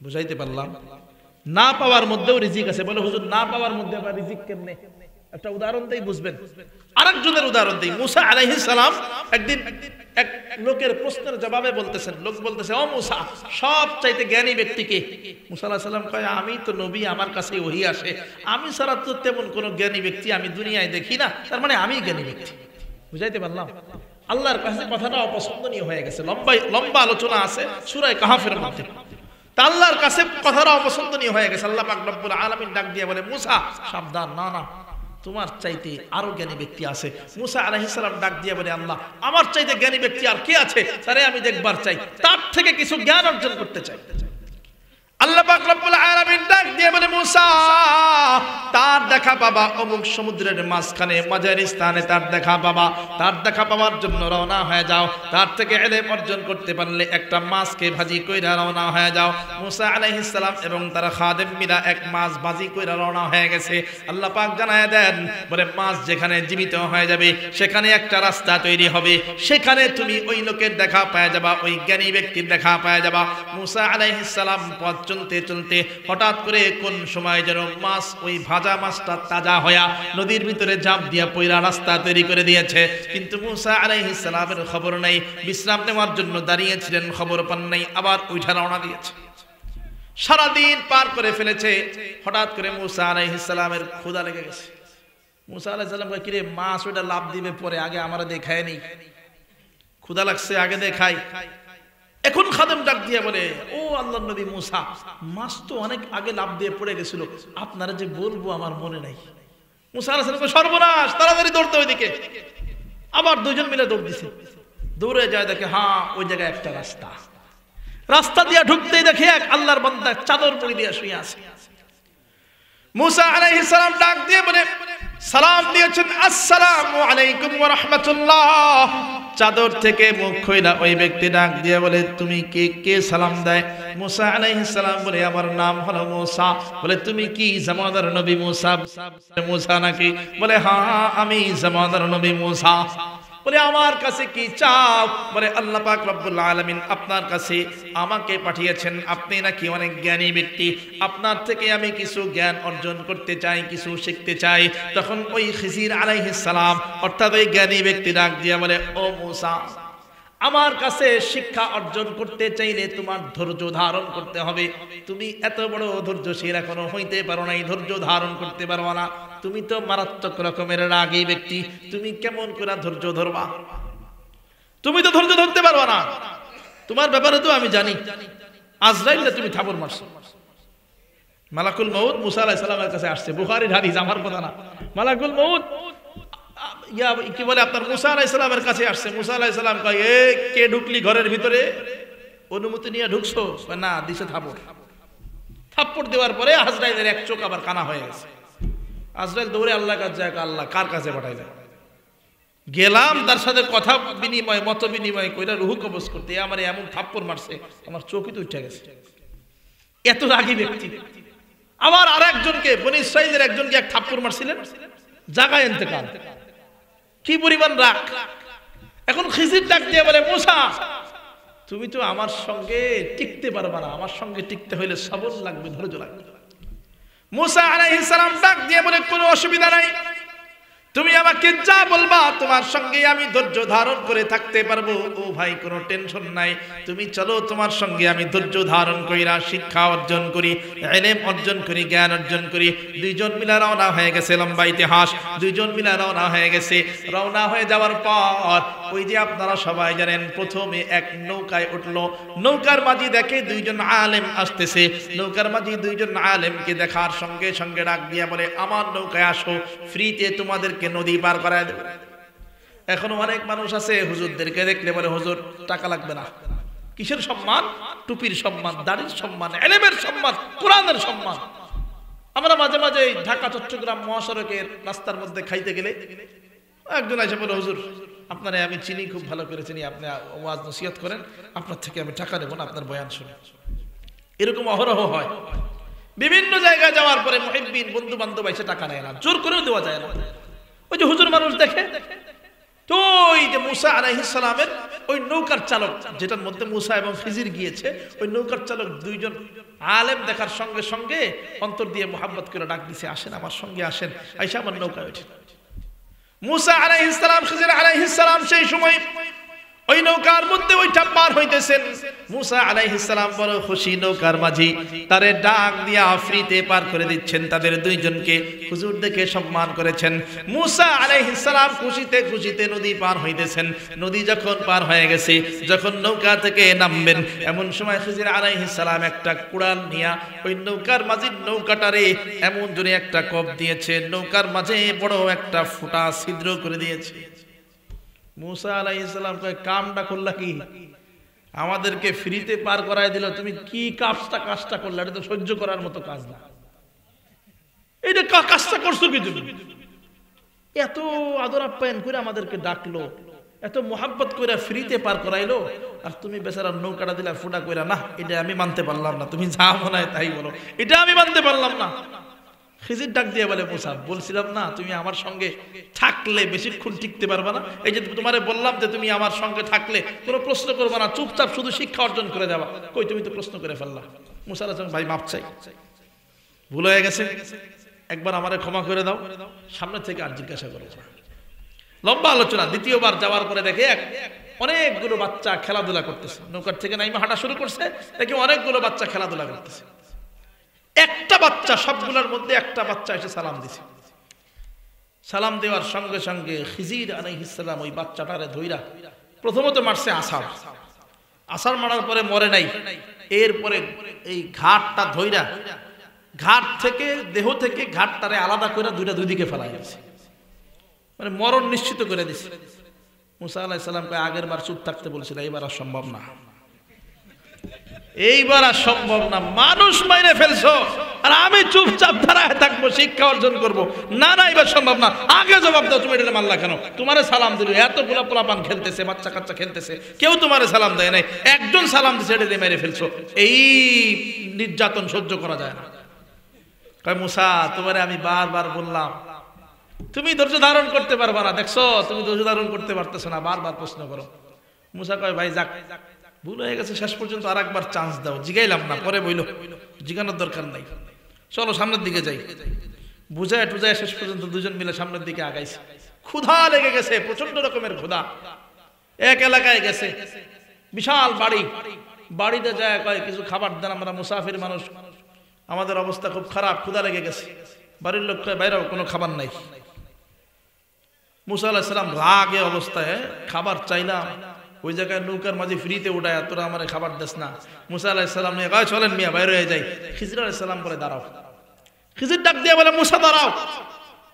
বুঝাইতে পারলাম? না পাওয়ার মধ্যেও রিজিক আছে। বলে হুজুর না পাওয়ার মধ্যে আবার রিজিক কেমনে? একটা উদাহরণ দেই, বুঝবেন। আরেকজনের উদাহরণ দেই। মুসা আলাইহিস সালাম একদিন এক লোকের প্রশ্নের জবাবে বলতেছেন, লোক বলতেছে, ও মুসা, সব চাইতে জ্ঞানী ব্যক্তি কে? মুসা আলাইহিস সালাম কয়, আমি তো নবী, আমার কাছে ওহী আসে, আমি ছাড়া তো তেমন কোনো জ্ঞানী ব্যক্তি আমি দুনিয়ায় দেখি না, তার মানে আমি জ্ঞানী ব্যক্তি। বুঝাইতে পারলাম? আল্লাহর কাছে কথাটা অপছন্দনীয় হয়ে গেছে। লম্বা আলোচনা আছে সূরা কাহফের মধ্যে। তা আল্লাহর কাছে কথাটা অপছন্দনীয় হয়ে গেছে। আল্লাহ পাক রব্বুল আলামিন ডাক দিয়ে বলে, মুসা সাবধান, না না, তোমার চাইতে আরো জ্ঞানী ব্যক্তি আছে। মুসা আলাইহিস সালাম ডাক দিয়ে বলে, আল্লাহ, আমার চাইতে জ্ঞানী ব্যক্তি আর কে আছে? তারে আমি দেখবার চাই, তার থেকে কিছু জ্ঞান অর্জন করতে চাই। আল্লাহ পাক রব্বুল আলামিন ডাক দিয়ে বলে, মুসা, তার দেখা পাবা অমুক সমুদ্রের মাঝখানে মাঝারি স্থানে, তার দেখা পাবা। তার দেখা পাওয়ার জন্য রওনা হয়ে যাও। তার থেকে ইলম অর্জন করতে পারলে একটা মাছকে ভাজি কইরা রওনা হয়ে যাও। মুসা আলাইহিস সালাম এবং তার খাদেম মিলা এক মাছ ভাজি কইরা রওনা হয়ে গেছে। আল্লাহ পাক জানায় দেন, বলে মাছ যেখানে জীবিত হয়ে যাবে সেখানে একটা রাস্তা তৈরি হবে, সেখানে তুমি ওই লোকের দেখা পাওয়া যাবা, ওই জ্ঞানী ব্যক্তির দেখা পাওয়া যাবা। মুসা আলাইহিস সালাম পথ চলতে চলতে হঠাৎ করে কোন সময় যেন মাছ, ওই ভাজা মাছটা তাজা হয়া নদীর ভিতরে ঝাঁপ দিয়া পয়রা রাস্তা তৈরি করে দিয়েছে। কিন্তু মুসা আলাইহিস সালামের খবর নাই, বিশ্রাম নেওয়ার জন্য দাঁড়িয়েছিলেন, খবর পান নাই, আবার উঠা রওনা দিয়েছে। সারাদিন পার করে ফেলেছে। হঠাৎ করে মুসা আলাইহিস সালামের ক্ষুধা লেগে গেছে। মুসা আলাইহিস সালাম কয়, কিরে মাছ ওটা লাভ দিবে পরে, আগে আমরা দেখায় নেই, ক্ষুধা লাগছে, আগে দেখাই। এখন খাদেম ডাক দিয়ে বলে, ও আল্লাহর নবী মুসা, মাছ তো অনেক আগে লাভ দিয়ে পড়ে গেছিল, আপনারা যে বলবো আমার মনে নাই। মুসা আলাইহিস সালাম কয়, সর্বনাশ, তাড়াতাড়ি দৌড়তে ওইদিকে। আবার দুজন মিলে দৌড় দিছে। দৌড়ে যায়, দেখে হ্যাঁ ওই জায়গায় একটা রাস্তা। রাস্তা দিয়ে ঢুকতেই দেখে এক আল্লাহর বান্দা চাদর মুড়ি দিয়ে শুয়ে আছে। মুসা আলাইহিস সালাম ডাক দিয়ে বলে, সালাম দিয়েছেন, আসসালামু আলাইকুম ওয়া রাহমাতুল্লাহ। চাদর থেকে মুখ খোলা ওই ব্যক্তি ডাক দিয়ে বলে, তুমি কে? কে সালাম দেয়? মুসা আলাইহিস সালাম বলে, আমার নাম হলো মুসা। বলে, তুমি কি জামাদার নবী মুসা? মুসা নাকি? বলে, হ্যাঁ আমি জামাদার নবী মুসা। বলে, আমার কাছে কি চাও? বলে, আল্লাহ পাক রব্বুল আলামিন আপনার কাছে আমাকে পাঠিয়েছেন, আপনি নাকি অনেক জ্ঞানী ব্যক্তি, আপনার থেকে আমি কিছু জ্ঞান অর্জন করতে চাই, কিছু শিখতে চাই। তখন ওই খিজির আলাইহিস সালাম অর্থাৎ ওই জ্ঞানী ব্যক্তি ডাক দিয়ে বলে, ও মুসা, আমার কাছে শিক্ষা অর্জন করতে চাইলে তোমার ধৈর্য ধারণ করতে হবে। তুমি এত বড় ধৈর্যশীল এখনো হইতে পারো নাই, ধৈর্য ধারণ করতে পারো না। তুমি তো মারাত্মক রকমের রাগী ব্যক্তি, তুমি কেমন করে ধৈর্য ধরবা? তুমি তো ধৈর্য ধরতে পারবা না। তোমার ব্যাপারে তো আমি জানি, আজরাইল তুমি থাপড় মারছো। মালাকুল মউত মুসা আলাইহিস সালামের কাছে আসছে, বুখারীর হাদিস, আমার কথা না। মালাকুল মউত কি বলে, আপনার মুসা আলাইহিস সালামের কাছে আসছে। মুসা আলাইহিস সালাম কয়, এ কে ঢুকলি ঘরের ভিতরে? অনুমতি নিয়ে ঢুকছো? না, দিছে থাপড়। থাপ্পড় দেওয়ার পরে আজরাইলের এক চোখ আবার কানা হয়ে গেছে। আজরাইল দৌড়ে আল্লাহর কাছে যায়, আল্লাহ কার কাছে পাঠাইলেন? গেলাম তার সাথে কথা বিনিময়, মত বিনিময় কইরা রুহু কবজ করতে, আমার এমন থাপ্পড় মারছে আমার চোখই তো উঠে গেছে। এত রাগী ব্যক্তি। আবার আরেকজনকে, বনি ইসরাইলের একজনকে এক থাপ্পড় মারছিলেন, জাগায় ইন্তেকাল। কি পরিমাণ রাগ! এখন খিজির ডাক দিয়ে বলে, মুসা, তুমি তো আমার সঙ্গে টিকতে পারবা না, আমার সঙ্গে টিকতে হইলে সবর লাগবে, ধৈর্য লাগবে। মুসা আলাইহিস সালাম ডাক দিয়ে বলে, কোনো অসুবিধা নাই, তুমি আমাকে যা বলবা তোমার সঙ্গে আমি ধৈর্য ধারণ করে থাকতে পারবো। ও ভাই, কোনো টেনশন নাই, তুমি চলো, তোমার সঙ্গে আমি ধৈর্য ধারণ কইরা শিক্ষা অর্জন করি, ইলম অর্জন করি, জ্ঞান অর্জন করি। দুইজন মিলে রওনা হয়ে গেছে। লম্বা ইতিহাস। দুইজন মিলে রওনা হয়ে গেছে। রওনা হয়ে যাওয়ার পর ওই যে আপনারা সবাই জানেন, প্রথমে এক নৌকায় উঠলো। নৌকার মাঝি দেখে দুইজন আলেম আসতেছে। নৌকার মাঝি দুইজন আলেমকে দেখার সঙ্গে সঙ্গে ডাক দিয়ে বলে, আমার নৌকায় আসো, ফ্রিতে তোমাদের নদী পার করায় দেব। এখনো অনেক মানুষ আছে হুজুরদেরকে দেখলে বলে, হুজুর টাকা লাগবে না। কিসের সম্মান? টুপির সম্মান, দাড়ির সম্মান, ইলমের সম্মান, কোরআনের সম্মান। আমরা মাঝে মাঝে ঢাকা চট্টগ্রাম মহাসড়কের রাস্তার মধ্যে খাইতে গেলে একজন এসে বলে, হুজুর আপনারে আমি চিনি, খুব ভালো করে চিনি, আপনি ওয়াজ নসিহত করেন, আপনার থেকে আমি টাকা নেব না, আপনার বয়ান শুনে। এরকম অহরহ হয়। বিভিন্ন জায়গায় যাওয়ার পরে মুহিব্বিন, বন্ধু বান্ধব এসে টাকা নেয় না, জোর করেও দেওয়া যায় না। ওই যে হুজুর মানুষ দেখে, তো ওই যে মুসা আলাইহিস সালামের ওই নৌকার চালক, যেটার মধ্যে মুসা এবং খিজির গিয়েছে, ওই নৌকার চালক দুইজন আলেম দেখার সঙ্গে সঙ্গে অন্তর দিয়ে মোহাব্বত করে ডাক দিছে, আসেন আমার সঙ্গে আসেন, আইসা আমার নৌকায় ওঠেন। মুসা আলাইহিস সালাম, খিজির আলাইহিস সালাম সেই সময় ওই নৌকার মধ্যে ওইটা পার হইতেছেন। মুসা আলাইহিস সালাম বড় খুশি, নৌকার মাঝি তারে ডাক দিয়া ফ্রিতে পার করে দিচ্ছেন, তাদের দুইজনকে হুজুর দেখে সম্মান করেছেন। মুসা আলাইহিস সালাম খুশিতে খুশিতে নদী পার হইতেছেন। নদী যখন পার হয়ে গেছে, যখন নৌকা থেকে নামবেন, এমন সময় খিজির আলাইহিস সালাম একটা কুড়াল নিয়া ওই নৌকার মাঝির নৌকাটারে এমন জোরে একটা কোপ দিয়েছে, নৌকার মাঝে বড় একটা ফুটা ছিদ্র করে দিয়েছে। মুসা আলাইহিস সালাম কয়, কামটা করলা কি? আমাদেরকে ফ্রিতে পার করায় দিল, তুমি কি কাজটা করলা? এটা তো সহ্য করার মতো কাজ না, এটা কাজটা করছো কি তুমি? এত আদর আপ্যায়ন করে আমাদেরকে ডাকলো, এত মোহাব্বত করে ফ্রিতে পার করাইলো, আর তুমি বেচারা নৌকাটা দিলা ফুটা কইরা, না এটা আমি মানতে পারলাম না, তুমি যা মনে হয় তাই বলো, এটা আমি মানতে পারলাম না। খিজির ডাক দিয়ে বলে, মুসা বলছিলাম না তুমি আমার সঙ্গে থাকলে বেশিক্ষণ টিকতে পারবে না, এই যে তোমারে বললাম যে তুমি আমার সঙ্গে থাকলে কোনো প্রশ্ন করবে না, চুপচাপ শুধু শিক্ষা অর্জন করে যাবা, কই তুমি তো প্রশ্ন করে ফেললা। মুসা আলাইহিস সালাম, ভাই মাপ চাই, ভুল হয়ে গেছে, একবার আমারে ক্ষমা করে দাও, সামনে থেকে আর জিজ্ঞাসা করো না। লম্বা আলোচনা। দ্বিতীয়বার যাওয়ার পরে দেখে অনেকগুলো বাচ্চা খেলাধুলা করতেছে, নৌকার থেকে নাইমা হাঁটা শুরু করছে, দেখি অনেকগুলো বাচ্চা খেলাধুলা করতেছে। একটা বাচ্চা, সবগুলোর মধ্যে একটা বাচ্চা এসে সালাম দিছে। সালাম দেওয়ার সঙ্গে সঙ্গে খিজির আলাইহিস সালাম ওই বাচ্চাটারে ধইরা প্রথমত মারছে আসার মারার পরে মরে নাই, এরপরে এই ঘাটটা ধইরা ঘাট থেকে দেহ থেকে ঘাটটারে আলাদা করে দুই দিকে ফেলাই দিয়েছে, মানে মরণ নিশ্চিত করে দিছে। মুসা আলাইহিস সালামকে আগের বার চুপ থাকতে বলছিল, এইবার আর সম্ভব না, এইবার আর সম্ভব না, মানুষ মাইনে ফেলছো আর আমি চুপচাপ দাঁড়ায় থাকবো, শিক্ষা অর্জন করবো, না না এবার সম্ভব না, আগে জবাব দাও, তুমি এটা মানলা কেন? তোমারে সালাম দিল, এত পোলাপান খেলতেছে, বাচ্চা কাচ্চা খেলতেছে, কেউ তোমারে সালাম দেয় নাই, একজন সালাম দিছে, এটা মেরে ফেলছো, এই নির্যাতন সহ্য করা যায় না। কয়, মুসা তোমারে আমি বারবার বললাম তুমি ধৈর্য ধারণ করতে পারবা না, দেখছো তুমি ধৈর্য ধারণ করতে পারতেছো না, বারবার প্রশ্ন করো। মুসা কয়, ভাই যাক, ভুল হয়ে গেছে, শেষ পর্যন্ত আর একবার চান্স দাও, জিগাইলাম না, পরে বইলো, জিগানোর দরকার নাই, চলো সামনের দিকে যাই। বুঝায় টুজায় শেষ পর্যন্ত দুজন মিলে সামনের দিকে আগাইছে। ক্ষুধা লেগে গেছে, প্রচন্ড রকমের ক্ষুধা। এক এলাকায় গেছে, বিশাল বাড়িতে যায়, কয় কিছু খাবার দেন, আমরা মুসাফির মানুষ, আমাদের অবস্থা খুব খারাপ, ক্ষুধা লেগে গেছে। বাড়ির লোক কয়, বাইরেও কোনো খাবার নাই। মুসা আলাইহিস সালাম রাগে অবস্থায়, খাবার চাইলাম, ওই জায়গায় নৌকার মাঝে ফ্রিতে উঠায়, তোরা আমার খাবার দেস না। মুসা আলাইহিস সালাম নিয়ে কয়, চলেন মিয়া বাইরে হয়ে যাই। খিজির আলাইহিস সালাম বলে, দাঁড়াও। খিজির ডাক দিয়ে বলে, মুসা দাঁড়াও,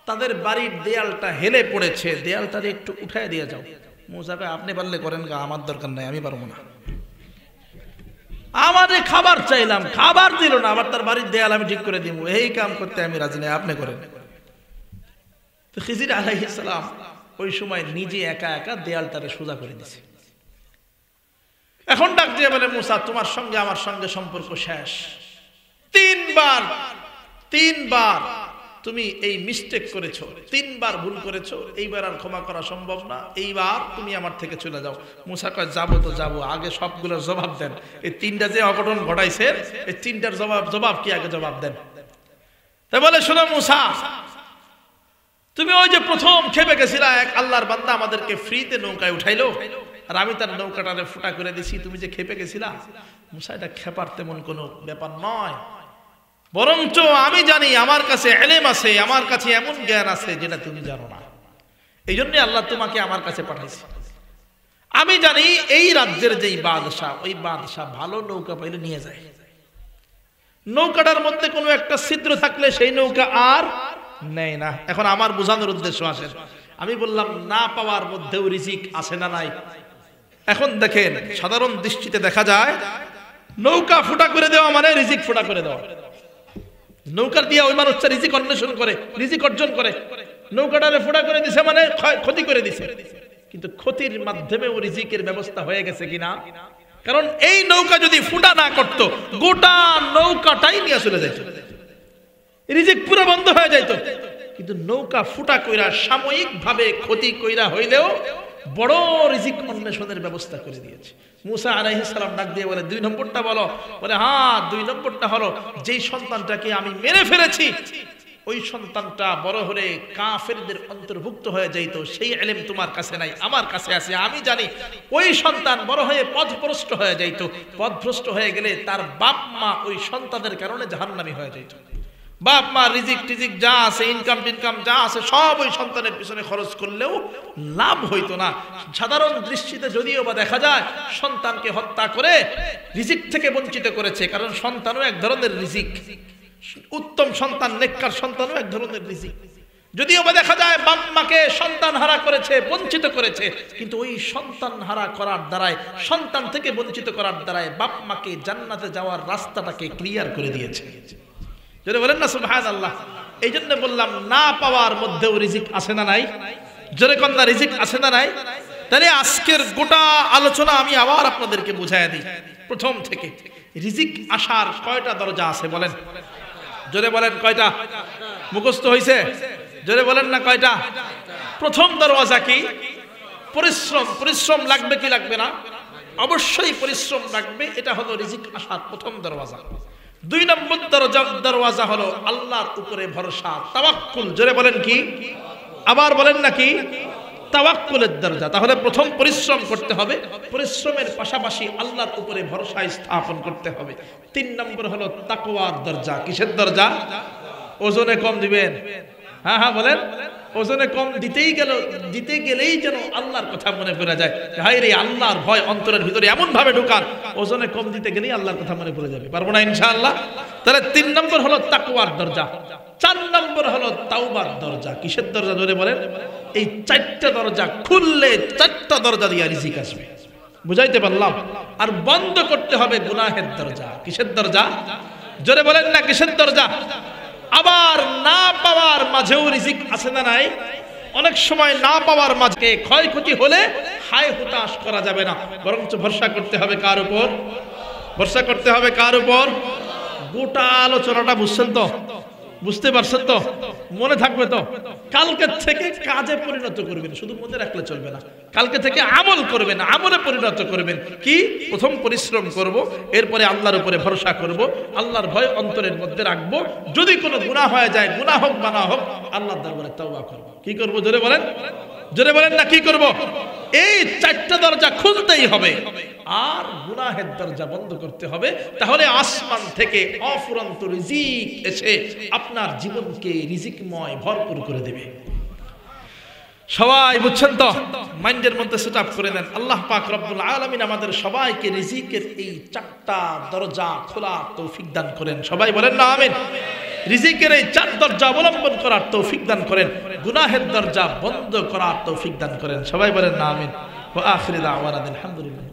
তাদের বাড়ির দেয়ালটা হেলে পড়েছে, দেয়ালটা একটু উঠায় দিয়ে যাও। মুসা কয়, আপনি পারলে করেন গা, আমার দরকার নাই, আমি পারবো না। আমারে খাবার চাইলাম, খাবার দিল না, আবার তার বাড়ির দেয়াল আমি ঠিক করে দিব, এই কাম করতে আমি রাজি নাই, আপনি করেন। তো খিজির আলাইহিস সালাম ওই সময় নিজে একা একা দেয়ালটারে সোজা করে দিছে। এখন ডাক দিয়ে বলে, মুসা তোমার সঙ্গে আমার সঙ্গে সম্পর্ক শেষ, তিনবার তুমি এই মিস্টেক করেছো, তিনবার ভুল করেছো, এইবার আর ক্ষমা করা সম্ভব না, এইবার তুমি আমার থেকে চলে যাও। মুসা কয়, যাবো তো যাবো, আগে সবগুলোর জবাব দেন, এই তিনটা যে অঘটন ঘটাইছে এই তিনটার জবাব কি আগে জবাব দেন। তাই বলে, শোনো মুসা, তুমি ওই যে প্রথম খেপে গেছিলা, এক আল্লাহর বান্দা আমাদেরকে ফ্রিতে নৌকায় উঠাইলো, আর আমি তার নৌকাটারে ফুটা করে দিছি, তুমি যে খেপে গেছিলা, মুসা এটা খেপার তেমন কোনো ব্যাপার নয়, বরঞ্চ আমি জানি আমার কাছে ইলম আছে, আমার কাছে এমন জ্ঞান আছে যেটা তুমি জানো না, এই জন্য আল্লাহ তোমাকে আমার কাছে পাঠাইছে। আমি জানি এই রাজ্যের যেই বাদশাহ, ওই বাদশাহ ভালো নৌকা পাইলে নিয়ে যায়, নৌকাটার মধ্যে কোনো একটা ছিদ্র থাকলে সেই নৌকা আর নেয় না। এখন আমার বোঝানোর উদ্দেশ্য আসেন, আমি বললাম না পাওয়ার মধ্যেও রিজিক আছে না নাই। এখন দেখেন, সাধারণ দৃষ্টিতে দেখা যায় নৌকা ফুটা করে দেওয়া মানে রিজিক ফুটা করে দেওয়া, নৌকার দিয়ে ওই মানুষটা রিজিক অন্বেষণ করে, রিজিক অর্জন করে, নৌকাটারে ফুটা করে দিছে মানে ক্ষতি করে দিছে, কিন্তু ক্ষতির মাধ্যমেও রিজিকের ব্যবস্থা হয়ে গেছে কিনা? কারণ এই নৌকা যদি ফুটা না করতো, গোটা নৌকাটাই নিয়ে চলে যেত, রিজিক পুরো বন্ধ হয়ে যাইতো। কিন্তু নৌকা ফুটা কইরা সাময়িক ভাবে ক্ষতি কইরা হইলেও বড় রিজিক অন্বেষণের ব্যবস্থা করে দিয়েছে। মুসা আলাইহিস সালাম ডাক দিয়ে বলে 2 নম্বরটা বলো। বলে হ্যাঁ 2 নম্বরটা হলো যেই সন্তানটাকে আমি মেরে ফেলেছি ওই সন্তানটা বড় হলে কাফেরদের অন্তর্ভুক্ত হয়ে যাইত, সেই ইলম তোমার কাছে নাই, আমার কাছে আছে। আমি জানি ওই সন্তান বড় হয়ে পথভ্রষ্ট হয়ে যাইত, পথভ্রষ্ট হয়ে গেলে তার বাপ মা ওই সন্তানের কারণে জাহান্নামী হয়ে যাইত। বাপ মা রিজিক টিজিক যা আছে, ইনকাম টিনকাম যা আছে সব ওই সন্তানের পিছনে খরচ করলেও লাভ হইতো না। সাধারণ দৃষ্টিতে যদিও বা দেখা যায় সন্তানকে হত্যা করে রিজিক থেকে বঞ্চিত করেছে, কারণ সন্তানও এক ধরনের রিজিক, উত্তম সন্তান নেককার সন্তানও এক ধরনের রিজিক। যদিও বা দেখা যায় বাপ মাকে সন্তান হারা করেছে, বঞ্চিত করেছে, কিন্তু ওই সন্তান হারা করার দ্বারাই, সন্তান থেকে বঞ্চিত করার দ্বারাই বাপ মাকে জান্নাতে যাওয়ার রাস্তাটাকে ক্লিয়ার করে দিয়েছে। যদি বলেন না সুবহানাল্লাহ। এই জন্য বললাম না পাওয়ার মধ্যেও রিজিক আছে না নাই? জোরে কন্যা রিজিক আছে না নাই? তাহলে আজকের গোটা আলোচনা আমি আবার আপনাদেরকে বুঝাইয়া দিই প্রথম থেকে। রিজিক আসার কয়টা দরজা আছে বলেন? জোরে বলেন কয়টা? মুখস্থ হইছে? জোরে বলেন না কয়টা? প্রথম দরওয়াজা কি? পরিশ্রম। পরিশ্রম লাগবে কি লাগবে না? অবশ্যই পরিশ্রম লাগবে। এটা হলো রিজিক আসার প্রথম দরওয়াজা। 2 নম্বর দরওয়াজা হলো আল্লাহর উপরে ভরসা, তাওয়াক্কুল। জোরে বলেন কি? আবার বলেন নাকি? তাওয়াক্কুলের দরজা। তাহলে প্রথম পরিশ্রম করতে হবে, পরিশ্রমের পাশাপাশি আল্লাহর উপরে ভরসা স্থাপন করতে হবে। 3 নম্বর হলো তাকওয়ার দরজা। কিসের দরজা? ওজনে কম দিবেন। হ্যাঁ হ্যাঁ বলেন। ওজনে কম দিতে গেলেই যেন আল্লাহর কথা মনে পড়ে যায়। হাই রে, আল্লাহর ভয় অন্তরের ভিতরে এমন ভাবে ঢুকান, ওজনে কম দিতে গেলেই আল্লাহর কথা মনে পড়ে যাবে। পারবো না ইনশাআল্লাহ? তাহলে 3 নম্বর হলো তাকওয়ার দরজা। 4 নম্বর হলো তাওবার দরজা। কিসের দরজা? ধরে বলেন। এই 4টা দরজা খুললে 4টা দরজা দিয়ে রিজিক আসবে। বুঝাইতে পারলাম? আর বন্ধ করতে হবে গুনাহের দরজা। কিসের দরজা? জোরে বলেন না কিসের দরজা? আবার না পাওয়ার মাঝেও রিজিক আছে না নাই? অনেক সময় না পাওয়ার মাঝে ক্ষয়ক্ষতি হলে হায় হুতাশ করা যাবে না, বরঞ্চ ভরসা করতে হবে কার উপর? ভরসা করতে হবে কার উপর? গোটা আলোচনাটা বুঝছেন তো? বুঝতে পারছেন তো? মনে থাকবে তো? কালকে থেকে কাজে পরিণত করবেন, শুধু মনে রাখলে চলবে না। কালকে থেকে আমল করবেন, আমলে পরিণত করবেন। কি? প্রথম পরিশ্রম করব, এরপরে আল্লাহর উপরে ভরসা করব, আল্লাহর ভয় অন্তরের মধ্যে রাখবো। যদি কোনো গুনাহ হয়ে যায়, গুনাহ হোক বা না হোক, আল্লাহর দরবারে তওবা করব। কি করব? জোরে বলেন। জোরে বলেন না কি করব? এই 4টা দরজা খুলতেই হবে, আর গুনাহের দরজা বন্ধ করতে হবে। তাহলে আসমান থেকে অফুরন্ত রিজিক এসে আপনার জীবনকে রিজিকময় ভরপুর করে দেবে। সবাই বুঝছেন তো? মাইন্ডের মধ্যে সেট আপ করে নেন। আল্লাহ পাক রব্বুল আলামিন আমাদের সবাইকে রিজিকের এই 4টা দরজা খোলার তৌফিক দান করেন। সবাই বলেন না আমিন। রিজিকের এই 4 দরজা অবলম্বন করার তৌফিক দান করেন, গুনাহের দরজা বন্ধ করার তৌফিক দান করেন। সবাই বলেন না আমিন। ওয়া আখিরু দাওয়ানা আলহামদুলিল্লাহ।